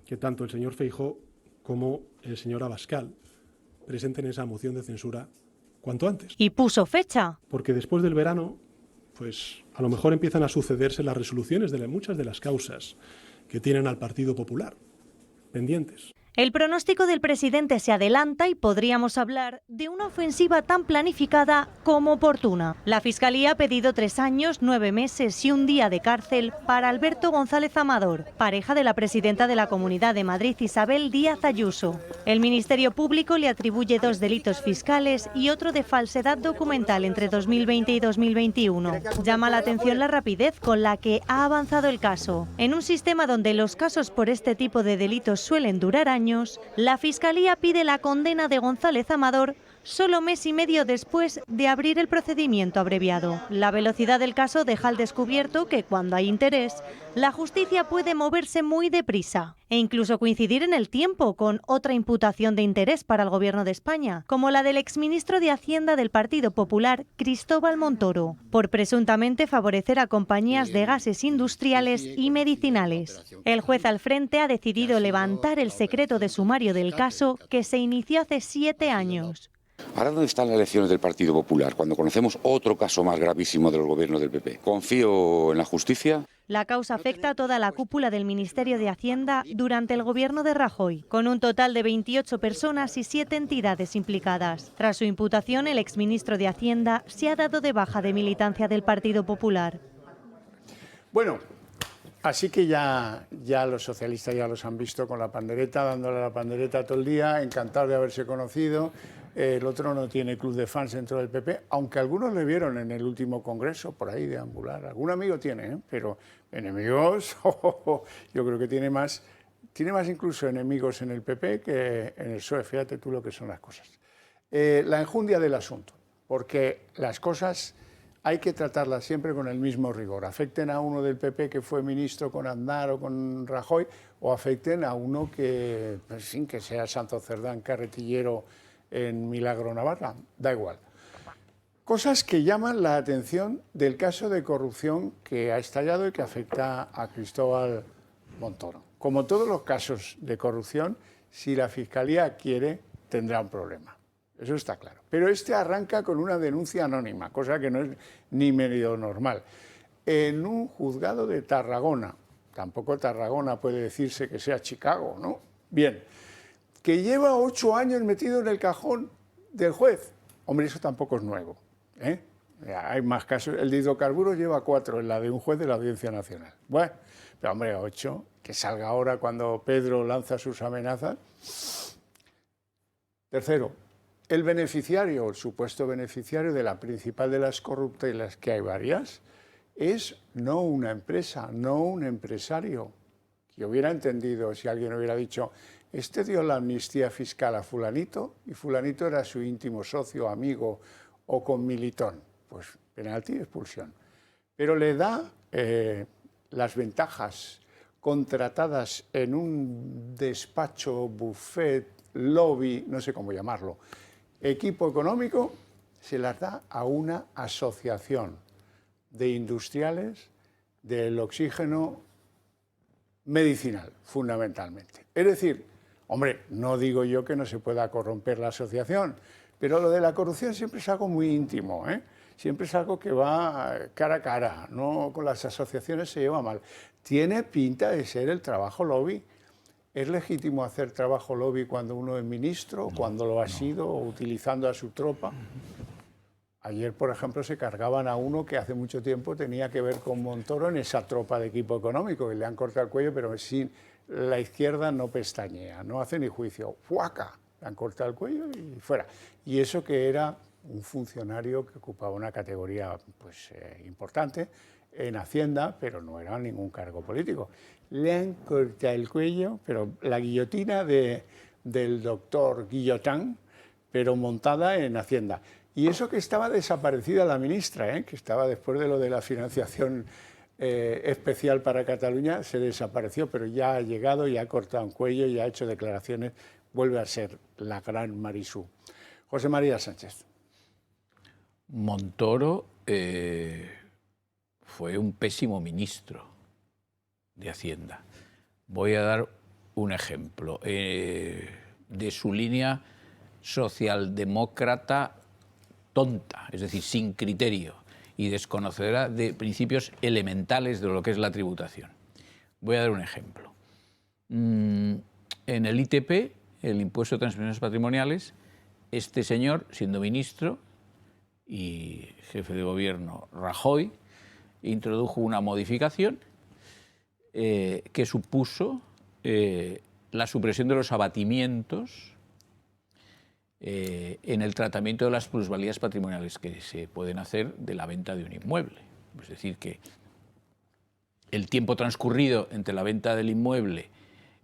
que tanto el señor Feijóo como el señor Abascal presenten esa moción de censura cuanto antes. Y puso fecha. Porque después del verano, pues a lo mejor empiezan a sucederse las resoluciones de muchas de las causas que tienen al Partido Popular pendientes. El pronóstico del presidente se adelanta y podríamos hablar de una ofensiva tan planificada como oportuna. La Fiscalía ha pedido 3 años, 9 meses y 1 día de cárcel para Alberto González Amador, pareja de la presidenta de la Comunidad de Madrid, Isabel Díaz Ayuso. El Ministerio Público le atribuye 2 delitos fiscales y otro de falsedad documental entre 2020 y 2021. Llama la atención la rapidez con la que ha avanzado el caso. En un sistema donde los casos por este tipo de delitos suelen durar años, la Fiscalía pide la condena de González Amador solo mes y medio después de abrir el procedimiento abreviado. La velocidad del caso deja al descubierto que cuando hay interés, la justicia puede moverse muy deprisa e incluso coincidir en el tiempo con otra imputación de interés para el Gobierno de España, como la del exministro de Hacienda del Partido Popular, Cristóbal Montoro, por presuntamente favorecer a compañías de gases industriales y medicinales. El juez al frente ha decidido levantar el secreto de sumario del caso que se inició hace 7 años. Ahora, ¿dónde están las elecciones del Partido Popular cuando conocemos otro caso más gravísimo de los gobiernos del PP? ¿Confío en la justicia? La causa afecta a toda la cúpula del Ministerio de Hacienda durante el gobierno de Rajoy, con un total de 28 personas y 7 entidades implicadas. Tras su imputación, el exministro de Hacienda se ha dado de baja de militancia del Partido Popular. Bueno, así que ya los socialistas ya los han visto con la pandereta, dándole la pandereta todo el día, encantado de haberse conocido. El otro no tiene club de fans dentro del PP, aunque algunos le vieron en el último congreso, por ahí deambular. Algún amigo tiene, pero enemigos, yo creo que tiene más incluso enemigos en el PP que en el PSOE. Fíjate tú lo que son las cosas. La enjundia del asunto, porque las cosas hay que tratarlas siempre con el mismo rigor. Afecten a uno del PP que fue ministro con Aznar o con Rajoy, o afecten a uno que, pues, sin que sea Santo Cerdán carretillero en Milagro Navarra, da igual. Cosas que llaman la atención del caso de corrupción que ha estallado y que afecta a Cristóbal Montoro. Como todos los casos de corrupción, si la Fiscalía quiere, tendrá un problema. Eso está claro. Pero este arranca con una denuncia anónima, cosa que no es ni medio normal, en un juzgado de Tarragona. Tampoco Tarragona puede decirse que sea Chicago, ¿no? Bien, que lleva 8 años metido en el cajón del juez. Hombre, eso tampoco es nuevo, ¿eh? Hay más casos. El de hidrocarburos lleva 4 en la de un juez de la Audiencia Nacional. Bueno, pero hombre, 8, que salga ahora cuando Pedro lanza sus amenazas. Tercero, el beneficiario, el supuesto beneficiario de la principal de las corruptelas, que hay varias, es no una empresa, no un empresario. Que hubiera entendido si alguien hubiera dicho: este dio la amnistía fiscal a fulanito y fulanito era su íntimo socio, amigo o conmilitón. Pues penalti y expulsión. Pero le da las ventajas contratadas en un despacho, buffet, lobby, no sé cómo llamarlo, equipo económico, se las da a una asociación de industriales del oxígeno medicinal, fundamentalmente. Es decir, hombre, no digo yo que no se pueda corromper la asociación, pero lo de la corrupción siempre es algo muy íntimo, ¿eh? Siempre es algo que va cara a cara, no con las asociaciones se lleva mal. Tiene pinta de ser el trabajo lobby. ¿Es legítimo hacer trabajo lobby cuando uno es ministro, cuando lo ha sido, o utilizando a su tropa? Ayer, por ejemplo, se cargaban a uno que hace mucho tiempo tenía que ver con Montoro en esa tropa de equipo económico, que le han cortado el cuello, pero sin la izquierda no pestañea, no hace ni juicio. ¡Fuaca! Le han cortado el cuello y fuera. Y eso que era un funcionario que ocupaba una categoría pues, importante en Hacienda, pero no era ningún cargo político. Le han cortado el cuello, pero la guillotina del doctor Guillotin, pero montada en Hacienda. Y eso que estaba desaparecida la ministra, que estaba después de lo de la financiación especial para Cataluña, se desapareció, pero ya ha llegado, ya ha cortado un cuello, ya ha hecho declaraciones, vuelve a ser la gran Marisú. José María Sánchez. Montoro fue un pésimo ministro de Hacienda. Voy a dar un ejemplo de su línea socialdemócrata tonta, es decir, sin criterio y desconocedora de principios elementales de lo que es la tributación. Voy a dar un ejemplo. en el ITP, el impuesto de transmisiones patrimoniales, este señor, siendo ministro y jefe de gobierno Rajoy, introdujo una modificación que supuso la supresión de los abatimientos en el tratamiento de las plusvalías patrimoniales que se pueden hacer de la venta de un inmueble. Es decir, que el tiempo transcurrido entre la venta del inmueble,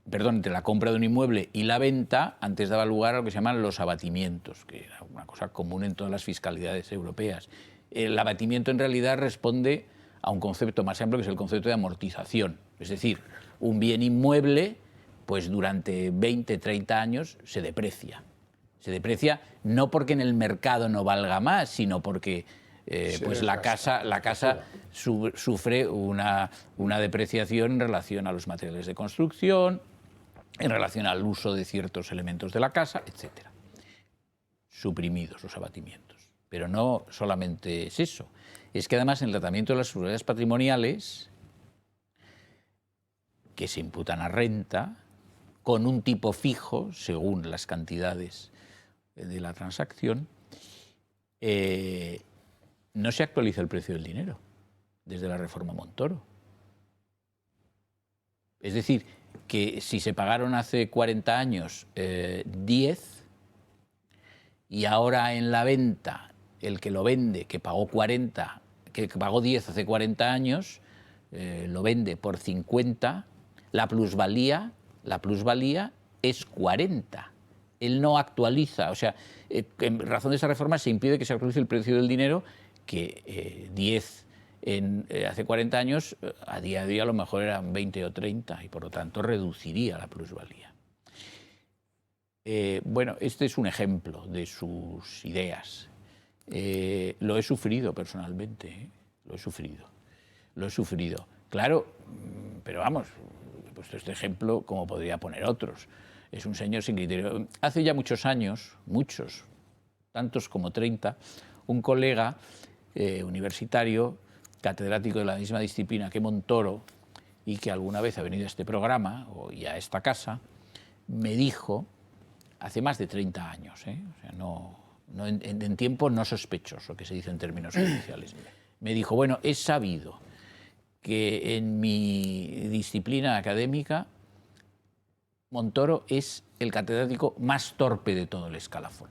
perdón, entre la compra de un inmueble y la venta, antes daba lugar a lo que se llaman los abatimientos, que era una cosa común en todas las fiscalidades europeas. El abatimiento en realidad responde a un concepto más amplio, que es el concepto de amortización. Es decir, un bien inmueble, pues durante 20, 30 años se deprecia. Se deprecia no porque en el mercado no valga más, sino porque pues la casa sufre una depreciación en relación a los materiales de construcción, en relación al uso de ciertos elementos de la casa, etc. Suprimidos los abatimientos. Pero no solamente es eso, es que además en el tratamiento de las plusvalías patrimoniales, que se imputan a renta, con un tipo fijo, según las cantidades de la transacción, no se actualiza el precio del dinero desde la reforma Montoro. Es decir, que si se pagaron hace 40 años 10 y ahora en la venta el que lo vende, que pagó 40, que pagó 10 hace 40 años, lo vende por 50, la plusvalía es 40. Él no actualiza, o sea, en razón de esa reforma se impide que se actualice el precio del dinero, que 10 hace 40 años, a día de hoy a lo mejor eran 20 o 30, y por lo tanto reduciría la plusvalía. Bueno, este es un ejemplo de sus ideas. Lo he sufrido personalmente, lo he sufrido. Claro, pero vamos, he puesto este ejemplo como podría poner otros. Es un señor sin criterio. Hace ya muchos años, muchos, tantos como 30, un colega universitario, catedrático de la misma disciplina que Montoro, y que alguna vez ha venido a este programa y a esta casa, me dijo, hace más de 30 años, o sea, en tiempo no sospechoso, que se dice en términos judiciales, me dijo, bueno, he sabido que en mi disciplina académica Montoro es el catedrático más torpe de todo el escalafón.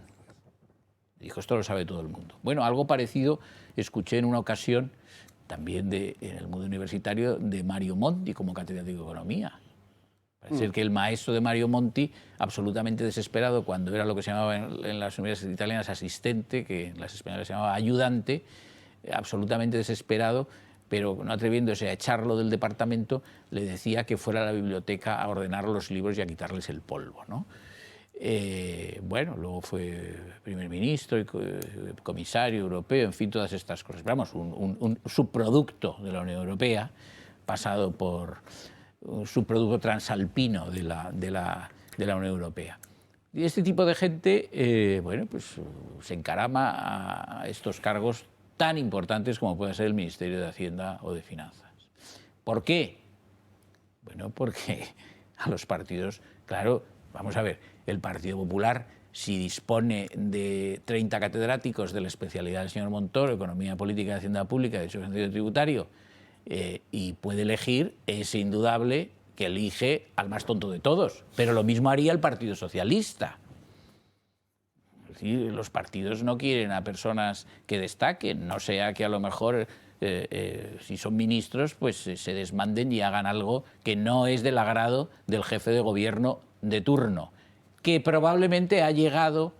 Dijo, esto lo sabe todo el mundo. Bueno, algo parecido escuché en una ocasión, también en el mundo universitario, de Mario Monti como catedrático de Economía. Parece ser que el maestro de Mario Monti, absolutamente desesperado, cuando era lo que se llamaba en las universidades italianas asistente, que en las españolas se llamaba ayudante, absolutamente desesperado, pero no atreviéndose a echarlo del departamento, le decía que fuera a la biblioteca a ordenar los libros y a quitarles el polvo, ¿no? Bueno, luego fue primer ministro y comisario europeo, en fin, todas estas cosas. Pero vamos, un subproducto de la Unión Europea, pasado por un subproducto transalpino de la Unión Europea. Y este tipo de gente, bueno, pues se encarama a estos cargos tan importantes como puede ser el Ministerio de Hacienda o de Finanzas. ¿Por qué? Bueno, porque a los partidos, claro, vamos a ver, el Partido Popular, si dispone de 30 catedráticos de la especialidad del señor Montoro, Economía Política y Hacienda Pública, Derecho Tributario, y puede elegir, es indudable que elige al más tonto de todos. Pero lo mismo haría el Partido Socialista. Es decir, los partidos no quieren a personas que destaquen, no sea que a lo mejor, si son ministros, pues se desmanden y hagan algo que no es del agrado del jefe de gobierno de turno, que probablemente ha llegado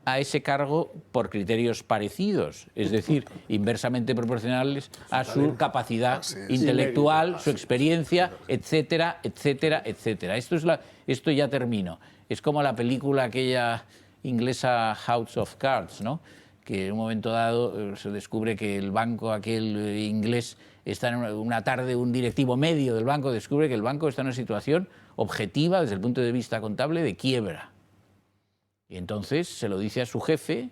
a ese cargo por criterios parecidos, es decir, inversamente proporcionales a su capacidad intelectual, su experiencia, etcétera, etcétera, etcétera. Esto ya termino. Es como la película aquella inglesa House of Cards, ¿no? Que en un momento dado se descubre que el banco aquel inglés está en una tarde, un directivo medio del banco descubre que el banco está en una situación objetiva desde el punto de vista contable de quiebra. Y entonces se lo dice a su jefe,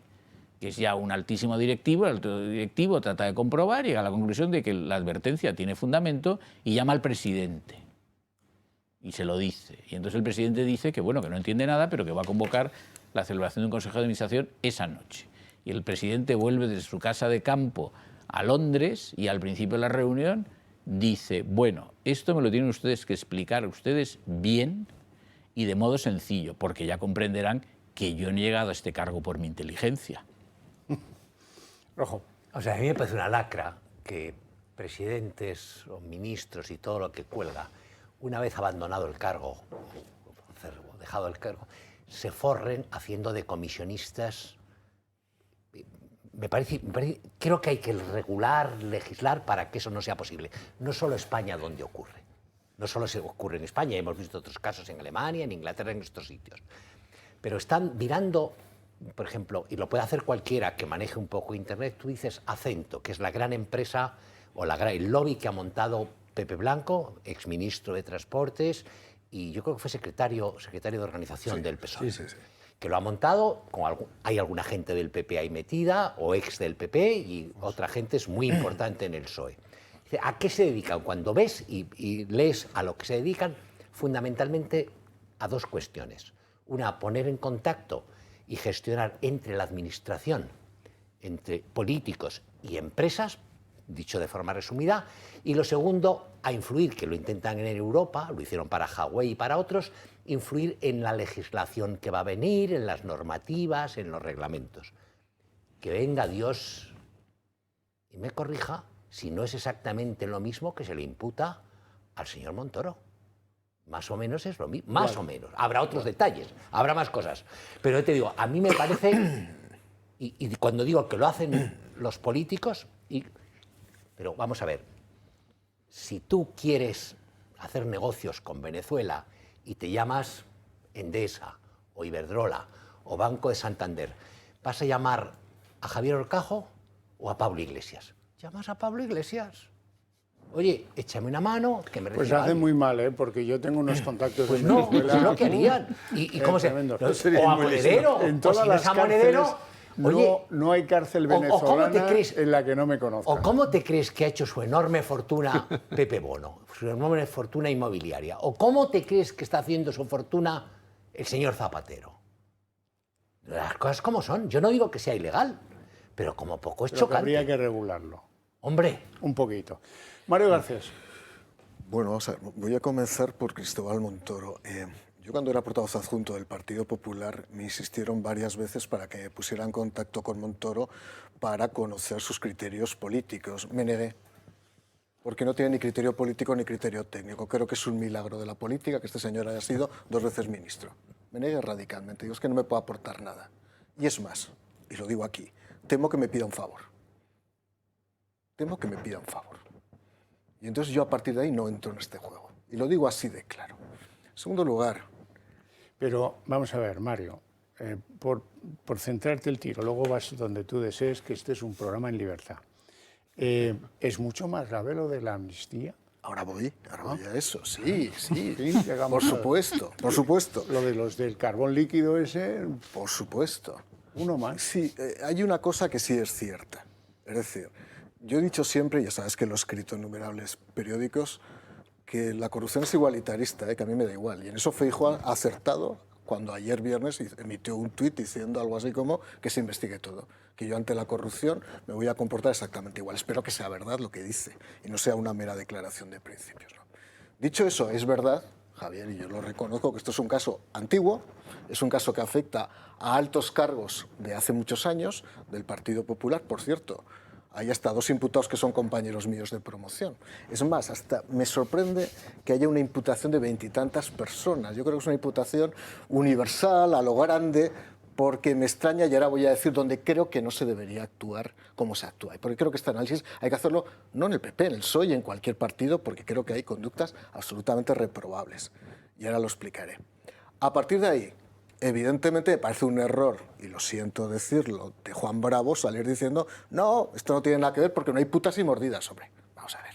que es ya un altísimo directivo, el alto directivo trata de comprobar y llega a la conclusión de que la advertencia tiene fundamento y llama al presidente. Y se lo dice. Y entonces el presidente dice que, bueno, que no entiende nada, pero que va a convocar la celebración de un consejo de administración esa noche. Y el presidente vuelve desde su casa de campo a Londres y al principio de la reunión dice, bueno, esto me lo tienen ustedes que explicar ustedes bien y de modo sencillo, porque ya comprenderán que yo no he llegado a este cargo por mi inteligencia. Rojo. O sea, a mí me parece una lacra que presidentes o ministros y todo lo que cuelga, una vez abandonado el cargo, o dejado el cargo, se forren haciendo de comisionistas. Creo que hay que legislar para que eso no sea posible. No solo España donde ocurre. No solo se ocurre en España, hemos visto otros casos en Alemania, en Inglaterra, en estos sitios. Pero están mirando, por ejemplo, y lo puede hacer cualquiera que maneje un poco Internet, tú dices Acento, que es la gran empresa o el lobby que ha montado Pepe Blanco, exministro de Transportes, y yo creo que fue secretario de organización del PSOE. Sí. Que lo ha montado, hay alguna gente del PP ahí metida, o ex del PP, y otra gente es muy importante en el PSOE. ¿A qué se dedican? Cuando ves y lees a lo que se dedican, fundamentalmente a dos cuestiones. Una, poner en contacto y gestionar entre la administración, entre políticos y empresas, dicho de forma resumida, y lo segundo, a influir, que lo intentan en Europa, lo hicieron para Huawei y para otros, influir en la legislación que va a venir, en las normativas, en los reglamentos. Que venga Dios y me corrija si no es exactamente lo mismo que se le imputa al señor Montoro. Más o menos es lo mismo, más o menos. Habrá otros detalles, habrá más cosas. Pero yo te digo, a mí me parece, y cuando digo que lo hacen los políticos, pero vamos a ver, si tú quieres hacer negocios con Venezuela y te llamas Endesa o Iberdrola o Banco de Santander, ¿vas a llamar a Javier Horcajo o a Pablo Iglesias? Llamas a Pablo Iglesias. Oye, échame una mano, que me reciba. Pues hace muy mal, porque yo tengo unos contactos pues en no, Venezuela. pues no querían. ¿Y cómo se...? Tremendo. O a Monedero, En o todas si no es las a Monedero... cárceles, Oye, no hay cárcel ¿cómo venezolana te crees? en la que no me conozcan. ¿O cómo te crees que ha hecho su enorme fortuna Pepe Bono, su enorme fortuna inmobiliaria? ¿O cómo te crees que está haciendo su fortuna el señor Zapatero? Las cosas como son. Yo no digo que sea ilegal, pero como poco es chocante. Habría que regularlo. Hombre. Un poquito. Mario Garcés. Bueno, vamos a ver, voy a comenzar por Cristóbal Montoro. Yo cuando era portavoz adjunto del Partido Popular me insistieron varias veces para que me pusiera en contacto con Montoro para conocer sus criterios políticos. Me negué, porque no tiene ni criterio político ni criterio técnico. Creo que es un milagro de la política que este señor haya sido 2 veces ministro. Me negué radicalmente, digo, es que no me puede aportar nada. Y es más, y lo digo aquí, temo que me pida un favor. Temo que me pida un favor. Y entonces yo a partir de ahí no entro en este juego. Y lo digo así de claro. En segundo lugar... Pero vamos a ver, Mario, por centrarte el tiro, luego vas donde tú desees, que este es un programa en libertad. ¿Es mucho más grave lo de la amnistía? Ahora voy a eso, sí. Por Por supuesto. Lo de los del carbón líquido ese... Por supuesto. Uno más. Sí, hay una cosa que sí es cierta. Es decir, yo he dicho siempre, ya sabes que lo he escrito en innumerables periódicos, que la corrupción es igualitarista, que a mí me da igual. Y en eso Feijóo ha acertado cuando ayer viernes emitió un tuit diciendo algo así como que se investigue todo. Que yo ante la corrupción me voy a comportar exactamente igual. Espero que sea verdad lo que dice y no sea una mera declaración de principios, ¿no? Dicho eso, es verdad, Javier, y yo lo reconozco, que esto es un caso antiguo, es un caso que afecta a altos cargos de hace muchos años, del Partido Popular, por cierto. Hay hasta 2 imputados que son compañeros míos de promoción. Es más, hasta me sorprende que haya una imputación de 20 y tantas personas. Yo creo que es una imputación universal, a lo grande, porque me extraña, y ahora voy a decir donde creo que no se debería actuar como se actúa. Porque creo que este análisis hay que hacerlo no en el PP, en el PSOE y en cualquier partido, porque creo que hay conductas absolutamente reprobables. Y ahora lo explicaré. A partir de ahí, evidentemente me parece un error, y lo siento decirlo, de Juan Bravo salir diciendo no, esto no tiene nada que ver porque no hay putas y mordidas, hombre. Vamos a ver.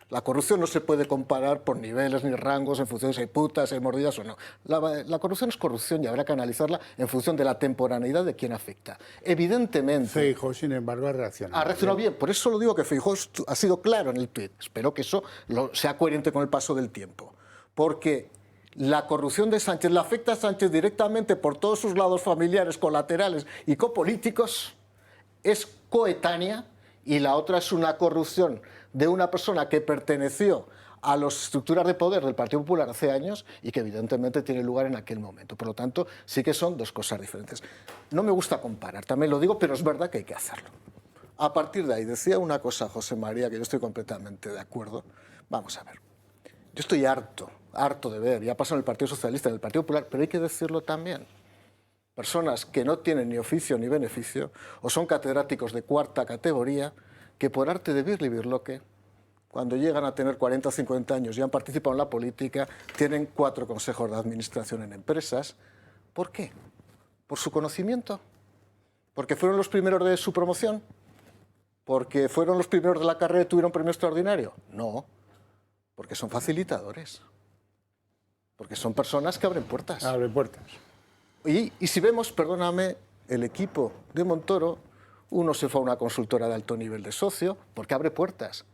La corrupción no se puede comparar por niveles ni rangos en función de si hay putas, si hay mordidas o no. La corrupción es corrupción y habrá que analizarla en función de la temporaneidad de quien afecta. Evidentemente... Feijóo, sin embargo, ha reaccionado. Ha reaccionado bien. Por eso lo digo que Feijóo ha sido claro en el tuit. Espero que eso sea coherente con el paso del tiempo. Porque la corrupción de Sánchez le afecta a Sánchez directamente por todos sus lados familiares, colaterales y copolíticos, es coetánea, y la otra es una corrupción de una persona que perteneció a las estructuras de poder del Partido Popular hace años y que evidentemente tiene lugar en aquel momento. Por lo tanto, sí que son dos cosas diferentes. No me gusta comparar, también lo digo, pero es verdad que hay que hacerlo. A partir de ahí, decía una cosa José María, que yo estoy completamente de acuerdo. Vamos a ver, yo estoy harto de ver, ya pasó en el Partido Socialista, en el Partido Popular, pero hay que decirlo también. Personas que no tienen ni oficio ni beneficio, o son catedráticos de cuarta categoría, que por arte de birlibirloque, cuando llegan a tener 40 o 50 años y han participado en la política, tienen 4 consejos de administración en empresas. ¿Por qué? ¿Por su conocimiento? ¿Porque fueron los primeros de su promoción? ¿Porque fueron los primeros de la carrera y tuvieron premio extraordinario? No, porque son facilitadores. Porque son personas que abren puertas. Abren puertas. Y si vemos, perdóname, el equipo de Montoro, uno se fue a una consultora de alto nivel de socio, porque abre puertas.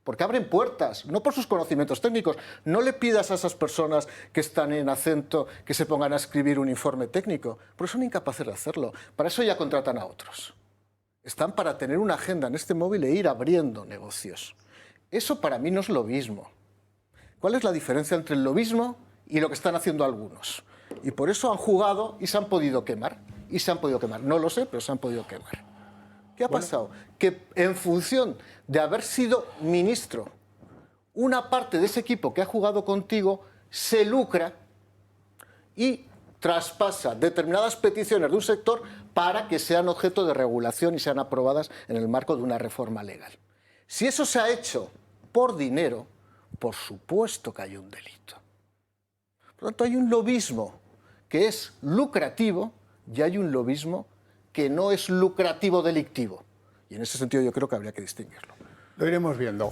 Porque abren puertas, no por sus conocimientos técnicos. No le pidas a esas personas que están en Acento que se pongan a escribir un informe técnico, porque son incapaces de hacerlo. Para eso ya contratan a otros. Están para tener una agenda en este móvil e ir abriendo negocios. Eso para mí no es lobismo. ¿Cuál es la diferencia entre el lobismo y lo que están haciendo algunos? Y por eso han jugado y se han podido quemar. Y se han podido quemar. No lo sé, pero se han podido quemar. ¿Qué ha pasado? Que en función de haber sido ministro, una parte de ese equipo que ha jugado contigo se lucra y traspasa determinadas peticiones de un sector para que sean objeto de regulación y sean aprobadas en el marco de una reforma legal. Si eso se ha hecho por dinero, por supuesto que hay un delito. Por lo tanto, hay un lobismo que es lucrativo y hay un lobismo que no es lucrativo delictivo. Y en ese sentido yo creo que habría que distinguirlo. Lo iremos viendo.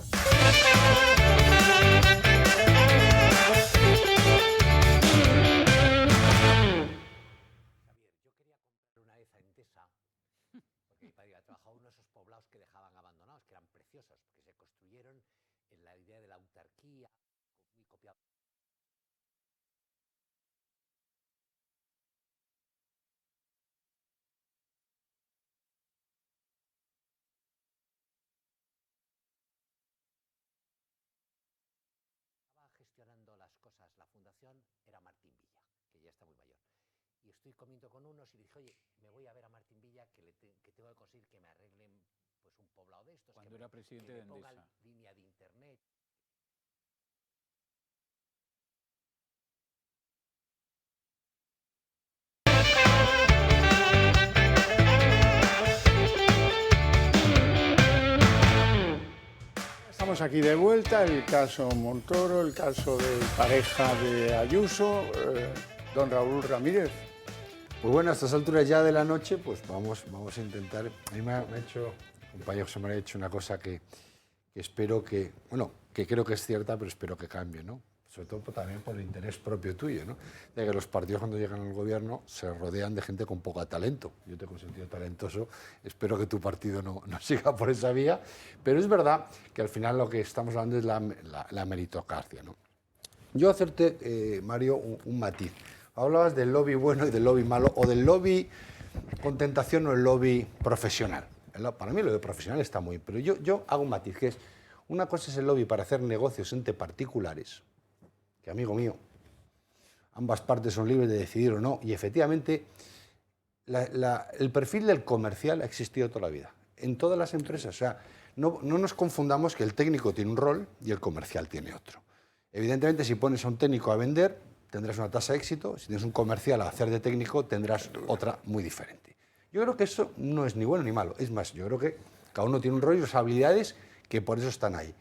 Gestionando las cosas, la fundación, era Martín Villa, que ya está muy mayor. Y estoy comiendo con unos y dije, oye, me voy a ver a Martín Villa, que tengo que conseguir que me arreglen pues un poblado de estos. Cuando era presidente de Endesa. Línea de internet. Estamos aquí de vuelta, el caso Montoro, el caso de pareja de Ayuso, don Raúl Ramírez. Pues bueno, a estas alturas ya de la noche, pues vamos a intentar. A mí me ha hecho, compañero José María, ha hecho una cosa que espero que, bueno, que creo que es cierta, pero espero que cambie, ¿no? Sobre todo también por el interés propio tuyo, ¿no? De que los partidos cuando llegan al gobierno se rodean de gente con poco talento. Yo te he considero talentoso, espero que tu partido no siga por esa vía, pero es verdad que al final lo que estamos hablando es la meritocracia, ¿no? Yo hacerte, Mario, un matiz. Hablabas del lobby bueno y del lobby malo, o del lobby con tentación o el lobby profesional. Para mí el lobby profesional está muy bien, pero yo hago un matiz, que es, una cosa es el lobby para hacer negocios entre particulares, que, amigo mío, ambas partes son libres de decidir o no, y efectivamente el perfil del comercial ha existido toda la vida, en todas las empresas. O sea, no nos confundamos que el técnico tiene un rol y el comercial tiene otro. Evidentemente, si pones a un técnico a vender, tendrás una tasa de éxito. Si tienes un comercial a hacer de técnico, tendrás otra muy diferente. Yo creo que eso no es ni bueno ni malo. Es más, yo creo que cada uno tiene un rol y las habilidades que por eso están ahí.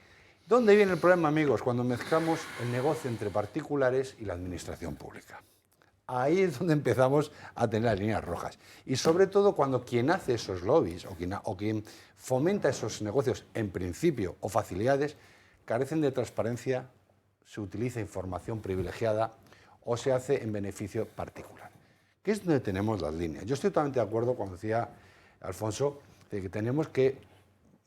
¿Dónde viene el problema, amigos? Cuando mezclamos el negocio entre particulares y la administración pública. Ahí es donde empezamos a tener las líneas rojas. Y sobre todo cuando quien hace esos lobbies o quien fomenta esos negocios en principio o facilidades carecen de transparencia, se utiliza información privilegiada o se hace en beneficio particular. ¿Qué es donde tenemos las líneas? Yo estoy totalmente de acuerdo cuando decía Alfonso de que tenemos que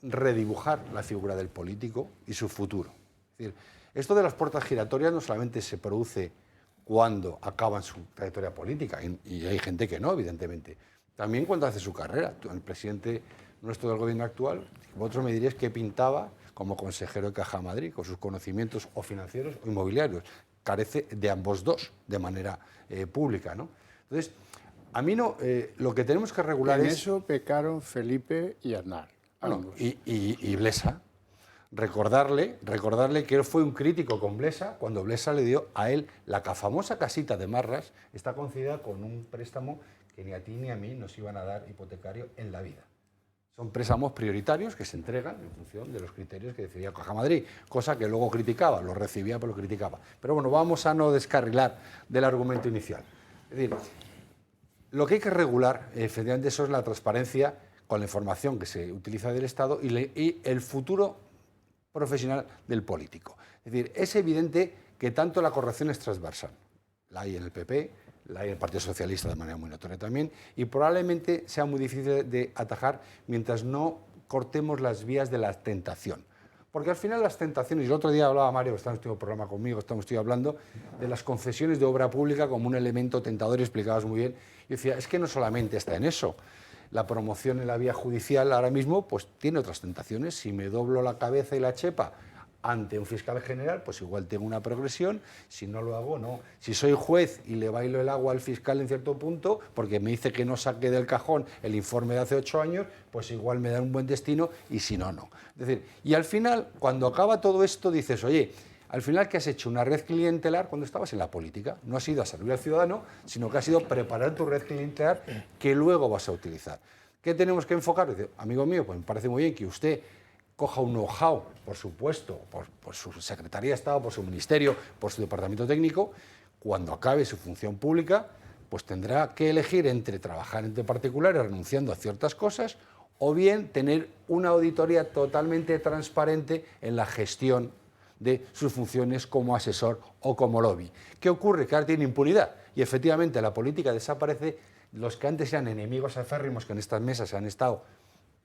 redibujar la figura del político y su futuro. Es decir, esto de las puertas giratorias no solamente se produce cuando acaban su trayectoria política, y hay gente que no, evidentemente. También cuando hace su carrera. El presidente nuestro del gobierno actual, vosotros me diréis qué pintaba como consejero de Caja Madrid, con sus conocimientos o financieros o inmobiliarios. Carece de ambos dos, de manera pública, ¿no? Entonces, a mí no, lo que tenemos que regular en es... eso pecaron Felipe y Aznar. Bueno, y Blesa. Recordarle que él fue un crítico con Blesa cuando Blesa le dio a él la famosa casita de Marras, está concedida con un préstamo que ni a ti ni a mí nos iban a dar hipotecario en la vida. Son préstamos prioritarios que se entregan en función de los criterios que decidía Caja Madrid, cosa que luego criticaba, lo recibía pero lo criticaba. Pero bueno, vamos a no descarrilar del argumento inicial. Es decir, lo que hay que regular, efectivamente, eso es la transparencia con la información que se utiliza del Estado y el futuro profesional del político. Es decir, es evidente que tanto la corrupción es transversal, la hay en el PP, la hay en el Partido Socialista de manera muy notoria también, y probablemente sea muy difícil de atajar mientras no cortemos las vías de la tentación. Porque al final las tentaciones, y el otro día hablaba Mario, que está en este programa conmigo, estoy hablando de las concesiones de obra pública como un elemento tentador, y explicabas muy bien. Yo decía, es que no solamente está en eso. La promoción en la vía judicial ahora mismo pues tiene otras tentaciones. Si me doblo la cabeza y la chepa ante un fiscal general, pues igual tengo una progresión. Si no lo hago, no. Si soy juez y le bailo el agua al fiscal en cierto punto, porque me dice que no saque del cajón el informe de hace 8 años, pues igual me da un buen destino y si no, no. Es decir, y al final, cuando acaba todo esto, dices, oye, al final, ¿qué has hecho? Una red clientelar cuando estabas en la política. No has ido a servir al ciudadano, sino que has ido a preparar tu red clientelar que luego vas a utilizar. ¿Qué tenemos que enfocar? Dice, amigo mío, pues me parece muy bien que usted coja un know-how, por supuesto, por su Secretaría de Estado, por su ministerio, por su departamento técnico. Cuando acabe su función pública, pues tendrá que elegir entre trabajar entre particulares renunciando a ciertas cosas o bien tener una auditoría totalmente transparente en la gestión de sus funciones como asesor o como lobby. ¿Qué ocurre? Que ahora tiene impunidad y efectivamente la política desaparece. Los que antes eran enemigos aférrimos que en estas mesas se han estado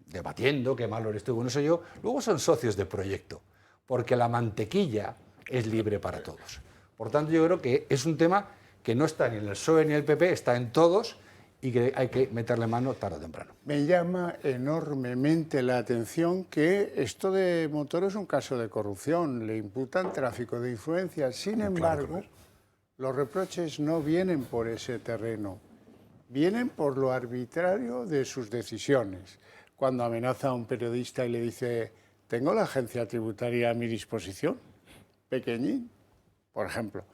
debatiendo, qué malo eres tú, bueno soy yo, luego son socios de proyecto, porque la mantequilla es libre para todos. Por tanto, yo creo que es un tema que no está ni en el PSOE ni en el PP, está en todos y que hay que meterle mano tarde o temprano. Me llama enormemente la atención que esto de Montoro es un caso de corrupción, le imputan tráfico de influencias. Sin embargo, los reproches no vienen por ese terreno, vienen por lo arbitrario de sus decisiones. Cuando amenaza a un periodista y le dice, tengo la agencia tributaria a mi disposición, pequeñín, por ejemplo.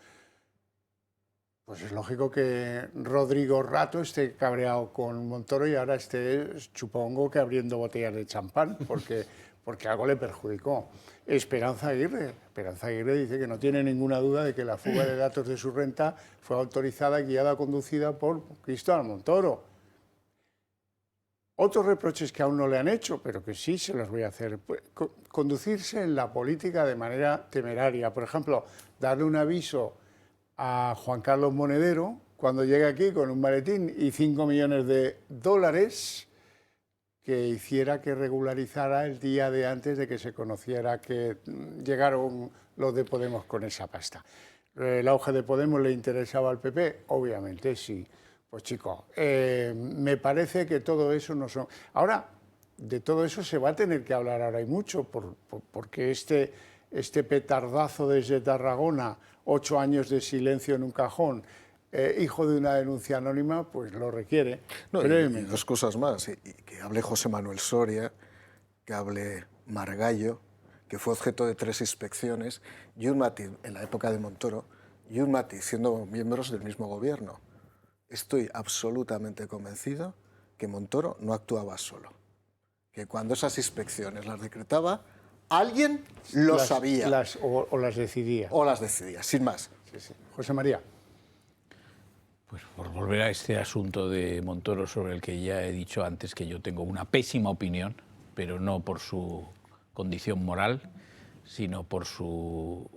Pues es lógico que Rodrigo Rato esté cabreado con Montoro y ahora esté, supongo que abriendo botellas de champán, porque algo le perjudicó. Esperanza Aguirre dice que no tiene ninguna duda de que la fuga de datos de su renta fue autorizada, guiada, conducida por Cristóbal Montoro. Otros reproches que aún no le han hecho, pero que sí se los voy a hacer, pues, conducirse en la política de manera temeraria. Por ejemplo, darle un aviso a Juan Carlos Monedero cuando llega aquí con un maletín y 5 millones de dólares que hiciera que regularizara el día de antes de que se conociera que llegaron los de Podemos con esa pasta. ¿El auge de Podemos le interesaba al PP? Obviamente sí. Pues chicos, me parece que todo eso no son... Ahora, de todo eso se va a tener que hablar ahora y mucho, porque este petardazo desde Tarragona, 8 años de silencio en un cajón, hijo de una denuncia anónima, pues lo requiere. No, y dos cosas más, y que hable José Manuel Soria, que hable Margallo, que fue objeto de 3 inspecciones, y un matiz en la época de Montoro, y un matiz siendo miembros del mismo gobierno. Estoy absolutamente convencido que Montoro no actuaba solo, que cuando esas inspecciones las decretaba, alguien lo sabía. O las decidía. O las decidía, sin más. Sí, sí. José María. Pues por volver a este asunto de Montoro, sobre el que ya he dicho antes que yo tengo una pésima opinión, pero no por su condición moral, sino por su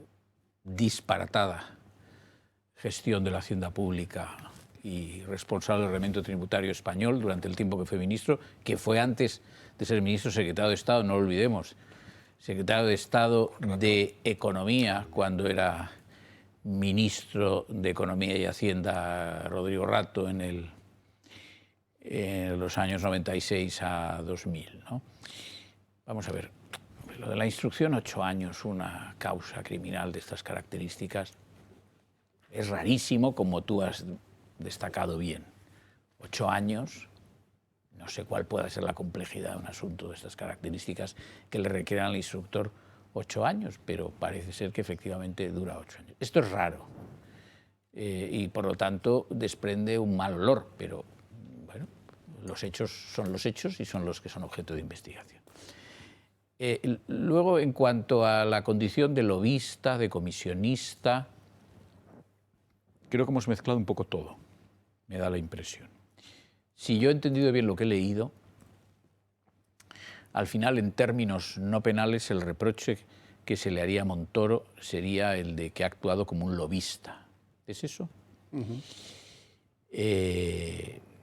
disparatada gestión de la hacienda pública y responsable del reglamento tributario español durante el tiempo que fue ministro, que fue antes de ser ministro secretario de Estado, no lo olvidemos, secretario de Estado de Economía cuando era ministro de Economía y Hacienda, Rodrigo Rato, en los años 96 a 2000, ¿no? Vamos a ver, lo de la instrucción 8 años, una causa criminal de estas características, es rarísimo, como tú has destacado bien. 8 años, no sé cuál pueda ser la complejidad de un asunto de estas características que le requieran al instructor 8 años, pero parece ser que efectivamente dura 8 años. Esto es raro y por lo tanto desprende un mal olor, pero bueno, los hechos son los hechos y son los que son objeto de investigación. Luego, en cuanto a la condición de lobista, de comisionista, creo que hemos mezclado un poco todo, me da la impresión. Si yo he entendido bien lo que he leído, al final, en términos no penales, el reproche que se le haría a Montoro sería el de que ha actuado como un lobista. ¿Es eso?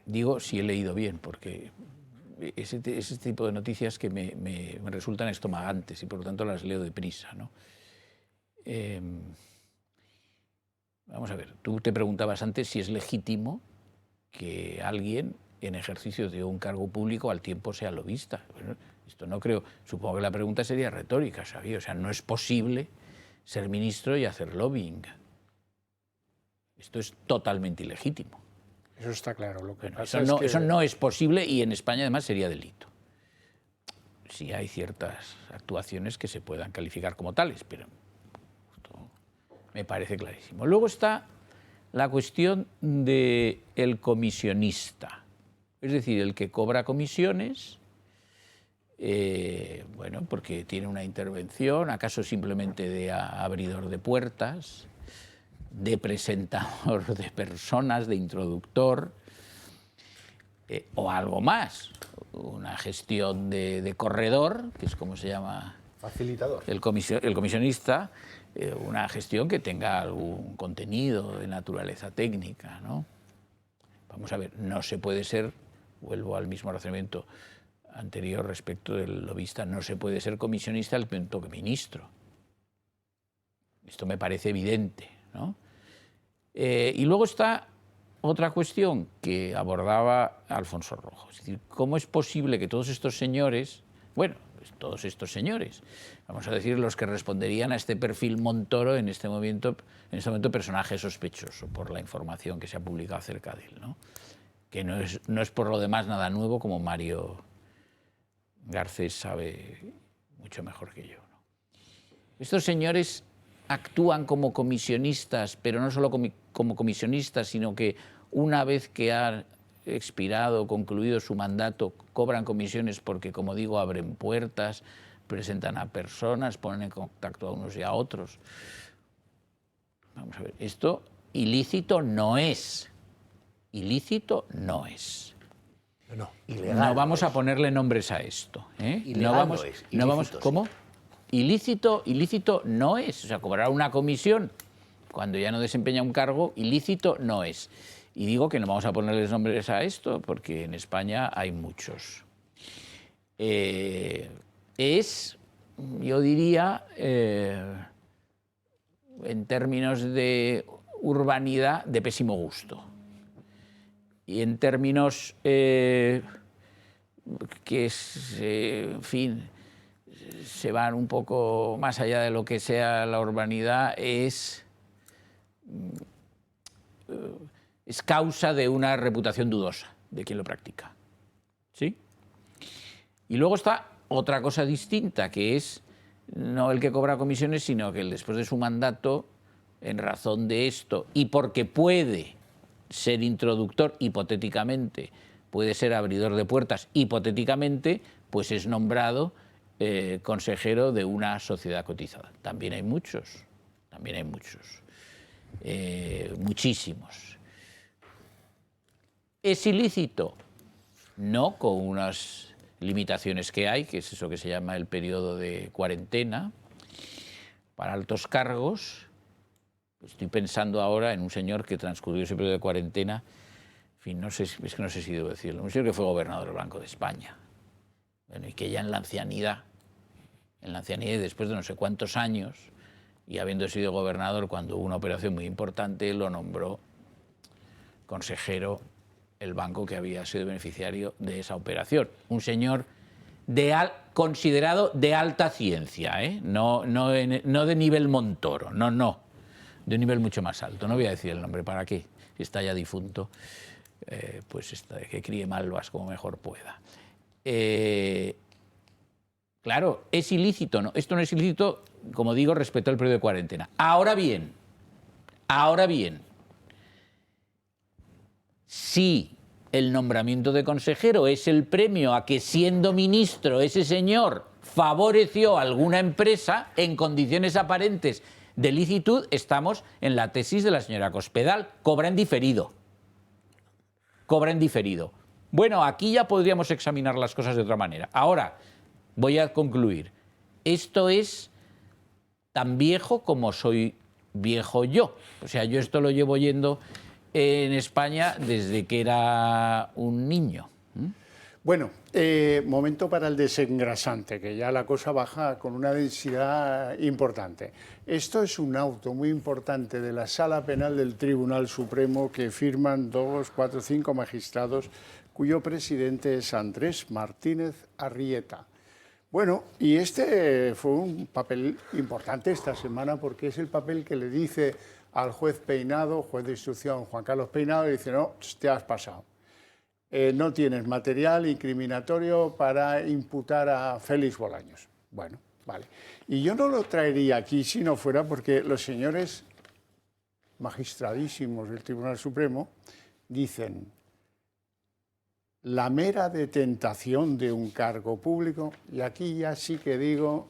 Digo, si he leído bien, porque ese tipo de noticias que me resultan estomagantes y por lo tanto las leo deprisa, ¿no? Vamos a ver, tú te preguntabas antes si es legítimo que alguien en ejercicio de un cargo público al tiempo sea lobista. Bueno, esto no creo, supongo que la pregunta sería retórica, ¿sabía? O sea, no es posible ser ministro y hacer lobbying. Esto es totalmente ilegítimo. Eso está claro. Lo que Bueno, pasa eso no es posible y en España además sería delito. Sí hay ciertas actuaciones que se puedan calificar como tales, pero esto me parece clarísimo. Luego está la cuestión del comisionista, es decir, el que cobra comisiones, bueno, porque tiene una intervención, acaso simplemente de abridor de puertas, de presentador de personas, de introductor, o algo más, una gestión de corredor, que es como se llama facilitador, el comisionista, una gestión que tenga algún contenido de naturaleza técnica, ¿no? Vamos a ver, no se puede ser, vuelvo al mismo razonamiento anterior respecto del lobista, no se puede ser comisionista al mismo tiempo que ministro. Esto me parece evidente, ¿no? Y luego está otra cuestión que abordaba Alfonso Rojo, es decir, ¿cómo es posible que todos estos señores, bueno, todos estos señores, vamos a decir los que responderían a este perfil Montoro en este momento personaje sospechoso por la información que se ha publicado acerca de él, ¿no? Que no es por lo demás nada nuevo, como Mario Garcés sabe mucho mejor que yo, ¿no? Estos señores actúan como comisionistas, pero no solo como comisionistas, sino que una vez que han expirado, concluido su mandato, cobran comisiones porque, como digo, abren puertas, presentan a personas, ponen en contacto a unos y a otros. Vamos a ver, esto ilícito no es. Ilícito no es. No, ilegal. No vamos a ponerle nombres a esto, ¿eh? Ilegal No vamos, ¿cómo? Ilícito no es. O sea, cobrar una comisión cuando ya no desempeña un cargo, ilícito no es. Y digo que no vamos a ponerles nombres a esto porque en España hay muchos. Es, yo diría, en términos de urbanidad, de pésimo gusto. Y en términos que, en fin, se van un poco más allá de lo que sea la urbanidad, es causa de una reputación dudosa de quien lo practica. ¿Sí? Y luego está otra cosa distinta, que es no el que cobra comisiones, sino que el después de su mandato, en razón de esto, y porque puede ser introductor, hipotéticamente, puede ser abridor de puertas, hipotéticamente, pues es nombrado consejero de una sociedad cotizada. También hay muchos, muchísimos. ¿Es ilícito? No, con unas limitaciones que hay, que es eso que se llama el periodo de cuarentena para altos cargos. Estoy pensando ahora en un señor que transcurrió ese periodo de cuarentena, en fin, no sé si debo decirlo, un señor que fue gobernador del Banco de España, bueno, y que ya en la ancianidad y después de no sé cuántos años, y habiendo sido gobernador cuando hubo una operación muy importante, lo nombró consejero el banco que había sido beneficiario de esa operación. Un señor considerado de alta ciencia, ¿eh? No de nivel Montoro, no, de un nivel mucho más alto. No voy a decir el nombre, ¿para qué? Si está ya difunto, pues que críe malvas como mejor pueda. Claro, ¿es ilícito? No, esto no es ilícito, como digo, respecto al periodo de cuarentena. Ahora bien, si el nombramiento de consejero es el premio a que, siendo ministro, ese señor favoreció a alguna empresa en condiciones aparentes de licitud, estamos en la tesis de la señora Cospedal, cobra en diferido. Bueno, aquí ya podríamos examinar las cosas de otra manera. Ahora, voy a concluir. Esto es tan viejo como soy viejo yo. O sea, yo esto lo llevo oyendo en España desde que era un niño. Bueno, momento para el desengrasante, que ya la cosa baja con una densidad importante. Esto es un auto muy importante de la Sala Penal del Tribunal Supremo que firman 2, 4, 5 magistrados, cuyo presidente es Andrés Martínez Arrieta. Bueno, y este fue un papel importante esta semana porque es el papel que le dice al juez Peinado, juez de instrucción Juan Carlos Peinado, y dice, no, te has pasado. No tienes material incriminatorio para imputar a Félix Bolaños. Bueno, vale. Y yo no lo traería aquí si no fuera porque los señores magistradísimos del Tribunal Supremo dicen la mera detentación de un cargo público, y aquí ya sí que digo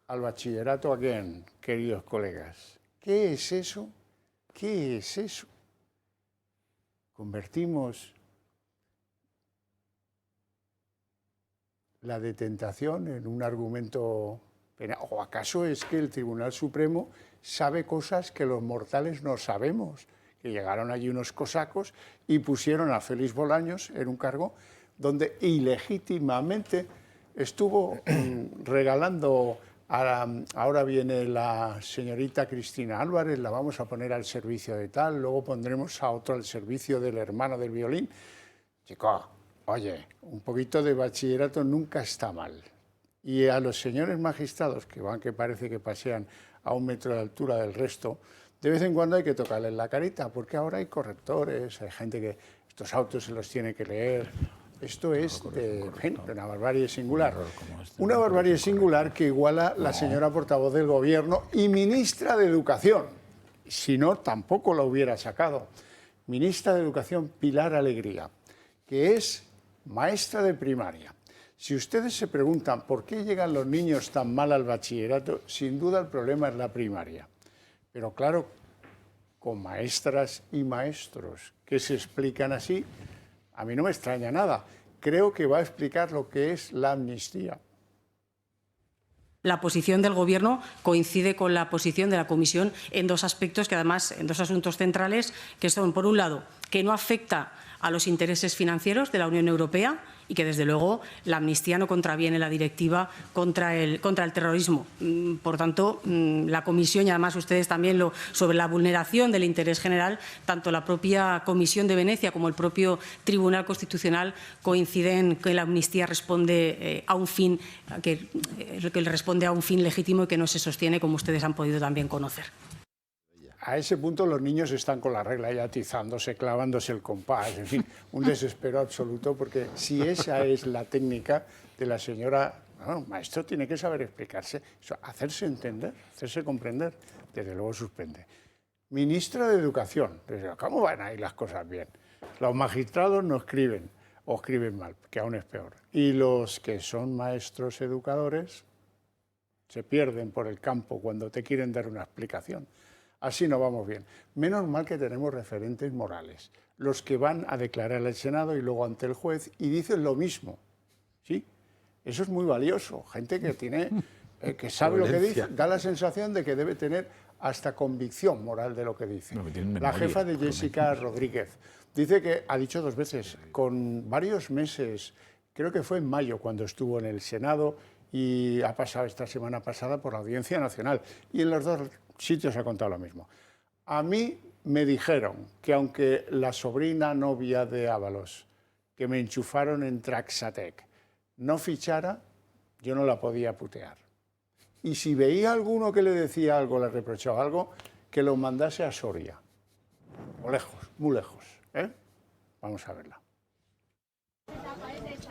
al bachillerato again, queridos colegas. ¿Qué es eso? ¿Qué es eso? Convertimos la detentación en un argumento penal. ¿O acaso es que el Tribunal Supremo sabe cosas que los mortales no sabemos? Que llegaron allí unos cosacos y pusieron a Félix Bolaños en un cargo donde ilegítimamente estuvo regalando. Ahora viene la señorita Cristina Álvarez, la vamos a poner al servicio de tal, luego pondremos a otro al servicio del hermano del violín. Chico, oye, un poquito de bachillerato nunca está mal. Y a los señores magistrados, que van que parece que pasean a 1 metro de altura del resto, de vez en cuando hay que tocarles la carita, porque ahora hay correctores, hay gente que estos autos se los tiene que leer. Esto es de una barbarie singular. Una barbarie singular que iguala la señora portavoz del Gobierno y ministra de Educación. Si no, tampoco la hubiera sacado. Ministra de Educación Pilar Alegría, que es maestra de primaria. Si ustedes se preguntan por qué llegan los niños tan mal al bachillerato, sin duda el problema es la primaria. Pero claro, con maestras y maestros que se explican así, a mí no me extraña nada. Creo que va a explicar lo que es la amnistía. La posición del Gobierno coincide con la posición de la Comisión en 2 aspectos, que además, en 2 asuntos centrales, que son, por un lado, que no afecta a los intereses financieros de la Unión Europea y que, desde luego, la amnistía no contraviene la directiva contra el terrorismo. Por tanto, la Comisión, y además ustedes también, sobre la vulneración del interés general, tanto la propia Comisión de Venecia como el propio Tribunal Constitucional coinciden que la amnistía responde a un fin, que responde a un fin legítimo y que no se sostiene, como ustedes han podido también conocer. A ese punto los niños están con la regla ya atizándose, clavándose el compás, en fin, un desespero absoluto, porque si esa es la técnica de la señora, bueno, maestro tiene que saber explicarse, hacerse entender, hacerse comprender, desde luego suspende. Ministra de Educación, ¿cómo van ahí las cosas bien? Los magistrados no escriben, o escriben mal, que aún es peor. Y los que son maestros educadores se pierden por el campo cuando te quieren dar una explicación. Así no vamos bien. Menos mal que tenemos referentes morales, los que van a declarar al Senado y luego ante el juez y dicen lo mismo. ¿Sí? Eso es muy valioso. Gente que tiene, que sabe lo que dice, da la sensación de que debe tener hasta convicción moral de lo que dice. La jefa de Jessica Rodríguez dice que ha dicho 2 veces, con varios meses, creo que fue en mayo cuando estuvo en el Senado y ha pasado esta semana pasada por la Audiencia Nacional. Y en los dos sitios ha contado lo mismo. A mí me dijeron que aunque la sobrina novia de Ábalos, que me enchufaron en Traxatec, no fichara, yo no la podía putear. Y si veía a alguno que le decía algo, le reprochaba algo, que lo mandase a Soria. O lejos, muy lejos. Vamos a verla.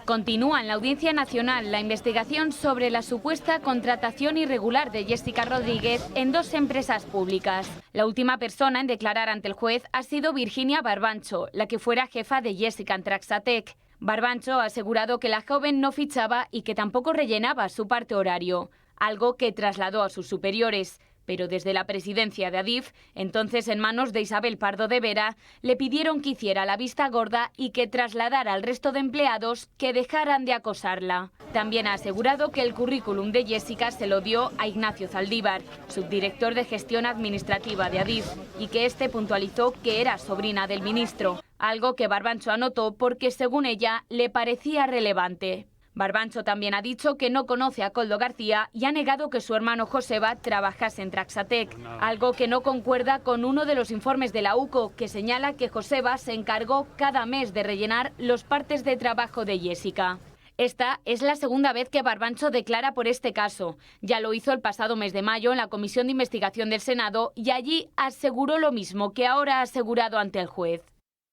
Continúa en la Audiencia Nacional la investigación sobre la supuesta contratación irregular de Jessica Rodríguez en 2 empresas públicas. La última persona en declarar ante el juez ha sido Virginia Barbancho, la que fuera jefa de Jessica en Traxatec. Barbancho ha asegurado que la joven no fichaba y que tampoco rellenaba su parte horario, algo que trasladó a sus superiores. Pero desde la presidencia de Adif, entonces en manos de Isabel Pardo de Vera, le pidieron que hiciera la vista gorda y que trasladara al resto de empleados que dejaran de acosarla. También ha asegurado que el currículum de Jessica se lo dio a Ignacio Zaldívar, subdirector de gestión administrativa de Adif, y que este puntualizó que era sobrina del ministro, algo que Barbancho anotó porque, según ella, le parecía relevante. Barbancho también ha dicho que no conoce a Koldo García y ha negado que su hermano Joseba trabajase en Traxatec, algo que no concuerda con uno de los informes de la UCO, que señala que Joseba se encargó cada mes de rellenar los partes de trabajo de Jessica. Esta es la segunda vez que Barbancho declara por este caso. Ya lo hizo el pasado mes de mayo en la Comisión de Investigación del Senado y allí aseguró lo mismo que ahora ha asegurado ante el juez.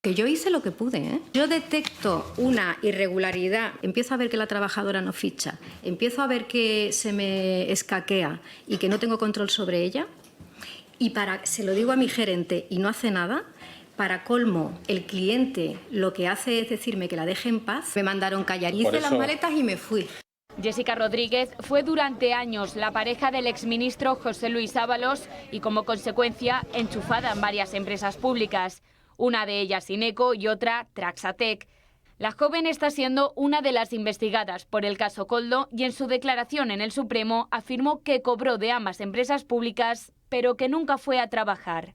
Que yo hice lo que pude, ¿eh? Yo detecto una irregularidad, empiezo a ver que la trabajadora no ficha, empiezo a ver que se me escaquea y que no tengo control sobre ella, y se lo digo a mi gerente y no hace nada. Para colmo, el cliente lo que hace es decirme que la deje en paz. Me mandaron callar, hice las maletas y me fui. Jessica Rodríguez fue durante años la pareja del exministro José Luis Ábalos y, como consecuencia, enchufada en varias empresas públicas. Una de ellas Ineco y otra Traxatec. La joven está siendo una de las investigadas por el caso Koldo y en su declaración en el Supremo afirmó que cobró de ambas empresas públicas, pero que nunca fue a trabajar.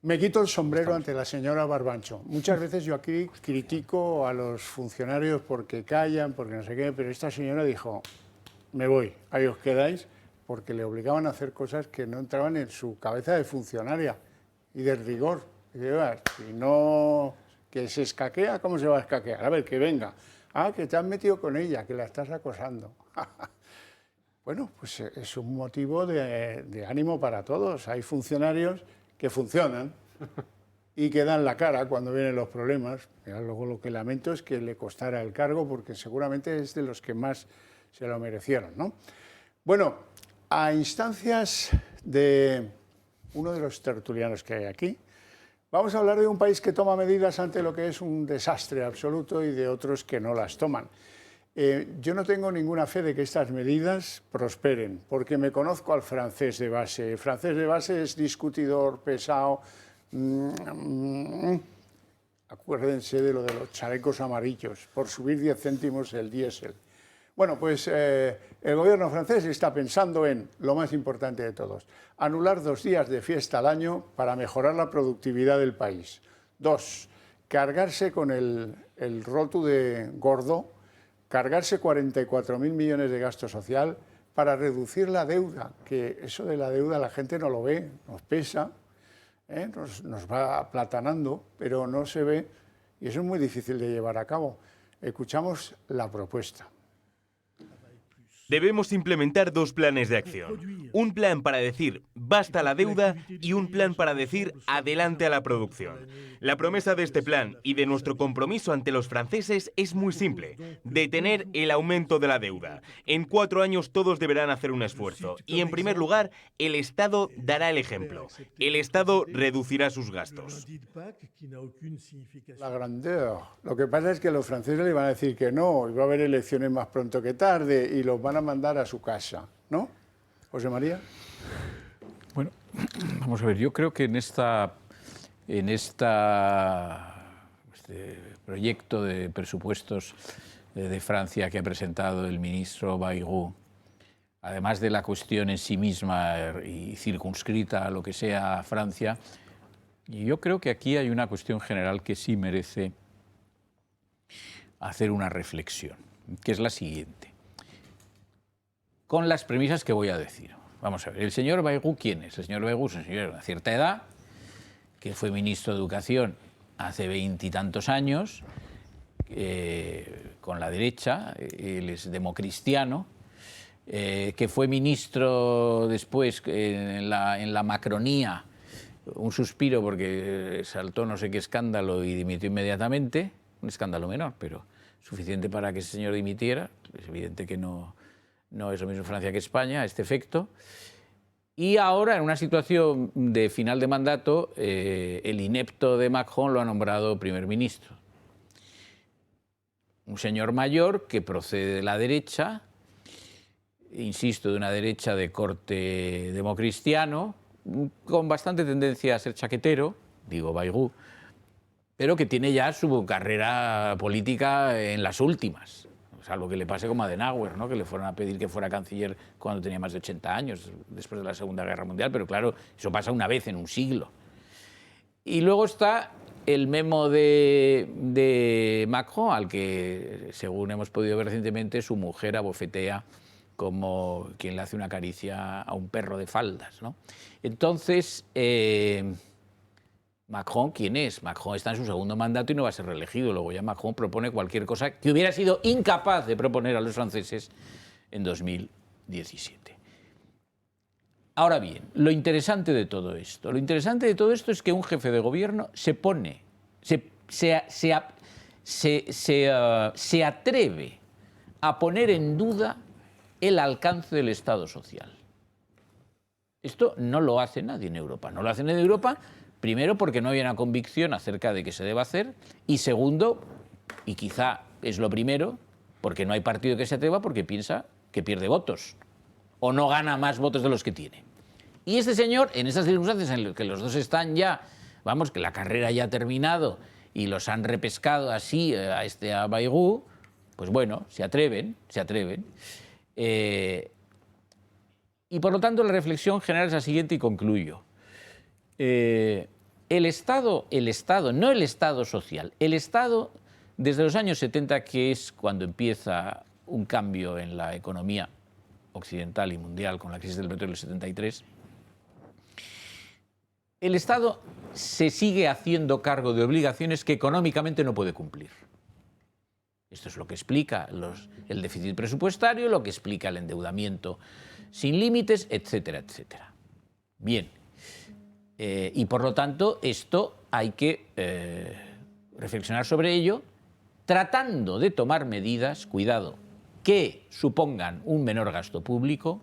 Me quito el sombrero ante la señora Barbancho. Muchas veces yo aquí critico a los funcionarios porque callan, porque no sé qué, pero esta señora dijo, me voy, ahí os quedáis, porque le obligaban a hacer cosas que no entraban en su cabeza de funcionaria y de rigor. Si no, que se escaquea, ¿cómo se va a escaquear? A ver, que venga. Ah, que te has metido con ella, que la estás acosando. Bueno, pues es un motivo de ánimo para todos. Hay funcionarios que funcionan y que dan la cara cuando vienen los problemas. Luego lo que lamento es que le costara el cargo, porque seguramente es de los que más se lo merecieron, ¿no? Bueno, a instancias de uno de los tertulianos que hay aquí, vamos a hablar de un país que toma medidas ante lo que es un desastre absoluto y de otros que no las toman. Yo no tengo ninguna fe de que estas medidas prosperen, porque me conozco al francés de base. El francés de base es discutidor, pesado. Acuérdense de lo de los chalecos amarillos, por subir 10 céntimos el diésel. Bueno, pues el gobierno francés está pensando en lo más importante de todos, anular 2 días de fiesta al año para mejorar la productividad del país. 2, cargarse con el rotu de gordo, cargarse 44.000 millones de gasto social para reducir la deuda, que eso de la deuda la gente no lo ve, nos pesa, nos va aplatanando, pero no se ve y eso es muy difícil de llevar a cabo. Escuchamos la propuesta. Debemos implementar 2 planes de acción. Un plan para decir basta a la deuda y un plan para decir adelante a la producción. La promesa de este plan y de nuestro compromiso ante los franceses es muy simple: detener el aumento de la deuda. En 4 años todos deberán hacer un esfuerzo y, en primer lugar, el Estado dará el ejemplo. El Estado reducirá sus gastos. La grandeur. Lo que pasa es que los franceses le van a decir que no, y va a haber elecciones más pronto que tarde y los van a mandar a su casa, ¿no? José María. Bueno, vamos a ver, yo creo que en este proyecto de presupuestos de Francia que ha presentado el ministro Bayrou, además de la cuestión en sí misma y circunscrita a lo que sea Francia, yo creo que aquí hay una cuestión general que sí merece hacer una reflexión, que es la siguiente. con las premisas que voy a decir. Vamos a ver, ¿el señor Baigú quién es? El señor Baigú es un señor de una cierta edad, que fue ministro de Educación hace 20 y tantos años, con la derecha, él es democristiano, que fue ministro después en la macronía, un suspiro porque saltó no sé qué escándalo y dimitió inmediatamente, un escándalo menor, pero suficiente para que ese señor dimitiera. Es evidente que no es lo mismo Francia que España, a este efecto. Y ahora, en una situación de final de mandato, el inepto de Macron lo ha nombrado primer ministro. Un señor mayor que procede de la derecha, insisto, de una derecha de corte democristiano, con bastante tendencia a ser chaquetero, digo Baigú, pero que tiene ya su carrera política en las últimas, salvo que le pase como a Adenauer, ¿no? Que le fueron a pedir que fuera canciller cuando tenía más de 80 años, después de la Segunda Guerra Mundial, pero claro, eso pasa una vez en un siglo. Y luego está el memo de Macron, al que, según hemos podido ver recientemente, su mujer abofetea como quien le hace una caricia a un perro de faldas, ¿no? Entonces, Macron, ¿quién es? Macron está en su segundo mandato y no va a ser reelegido. Luego ya Macron propone cualquier cosa que hubiera sido incapaz de proponer a los franceses en 2017. Ahora bien, lo interesante de todo esto es que un jefe de gobierno se atreve a poner en duda el alcance del Estado social. Esto no lo hace nadie en Europa. No lo hace nadie en Europa, primero porque no hay una convicción acerca de que se deba hacer, y segundo, y quizá es lo primero, porque no hay partido que se atreva porque piensa que pierde votos o no gana más votos de los que tiene. Y este señor, en estas circunstancias en las que los dos están ya, vamos, que la carrera ya ha terminado y los han repescado así a Baigú, pues bueno, se atreven. Y por lo tanto la reflexión general es la siguiente y concluyo. El Estado, no el Estado social, el Estado desde los años 70, que es cuando empieza un cambio en la economía occidental y mundial con la crisis del petróleo del 73, el Estado se sigue haciendo cargo de obligaciones que económicamente no puede cumplir. Esto es lo que explica el déficit presupuestario, lo que explica el endeudamiento sin límites, etcétera, etcétera. Bien, y por lo tanto esto hay que reflexionar sobre ello, tratando de tomar medidas, cuidado, que supongan un menor gasto público,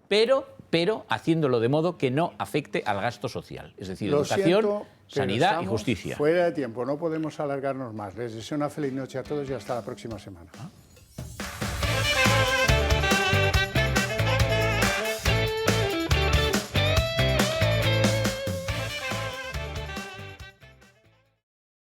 pero haciéndolo de modo que no afecte al gasto social, es decir, educación, sanidad y justicia. Fuera de tiempo, no podemos alargarnos más. Les deseo una feliz noche a todos y hasta la próxima semana.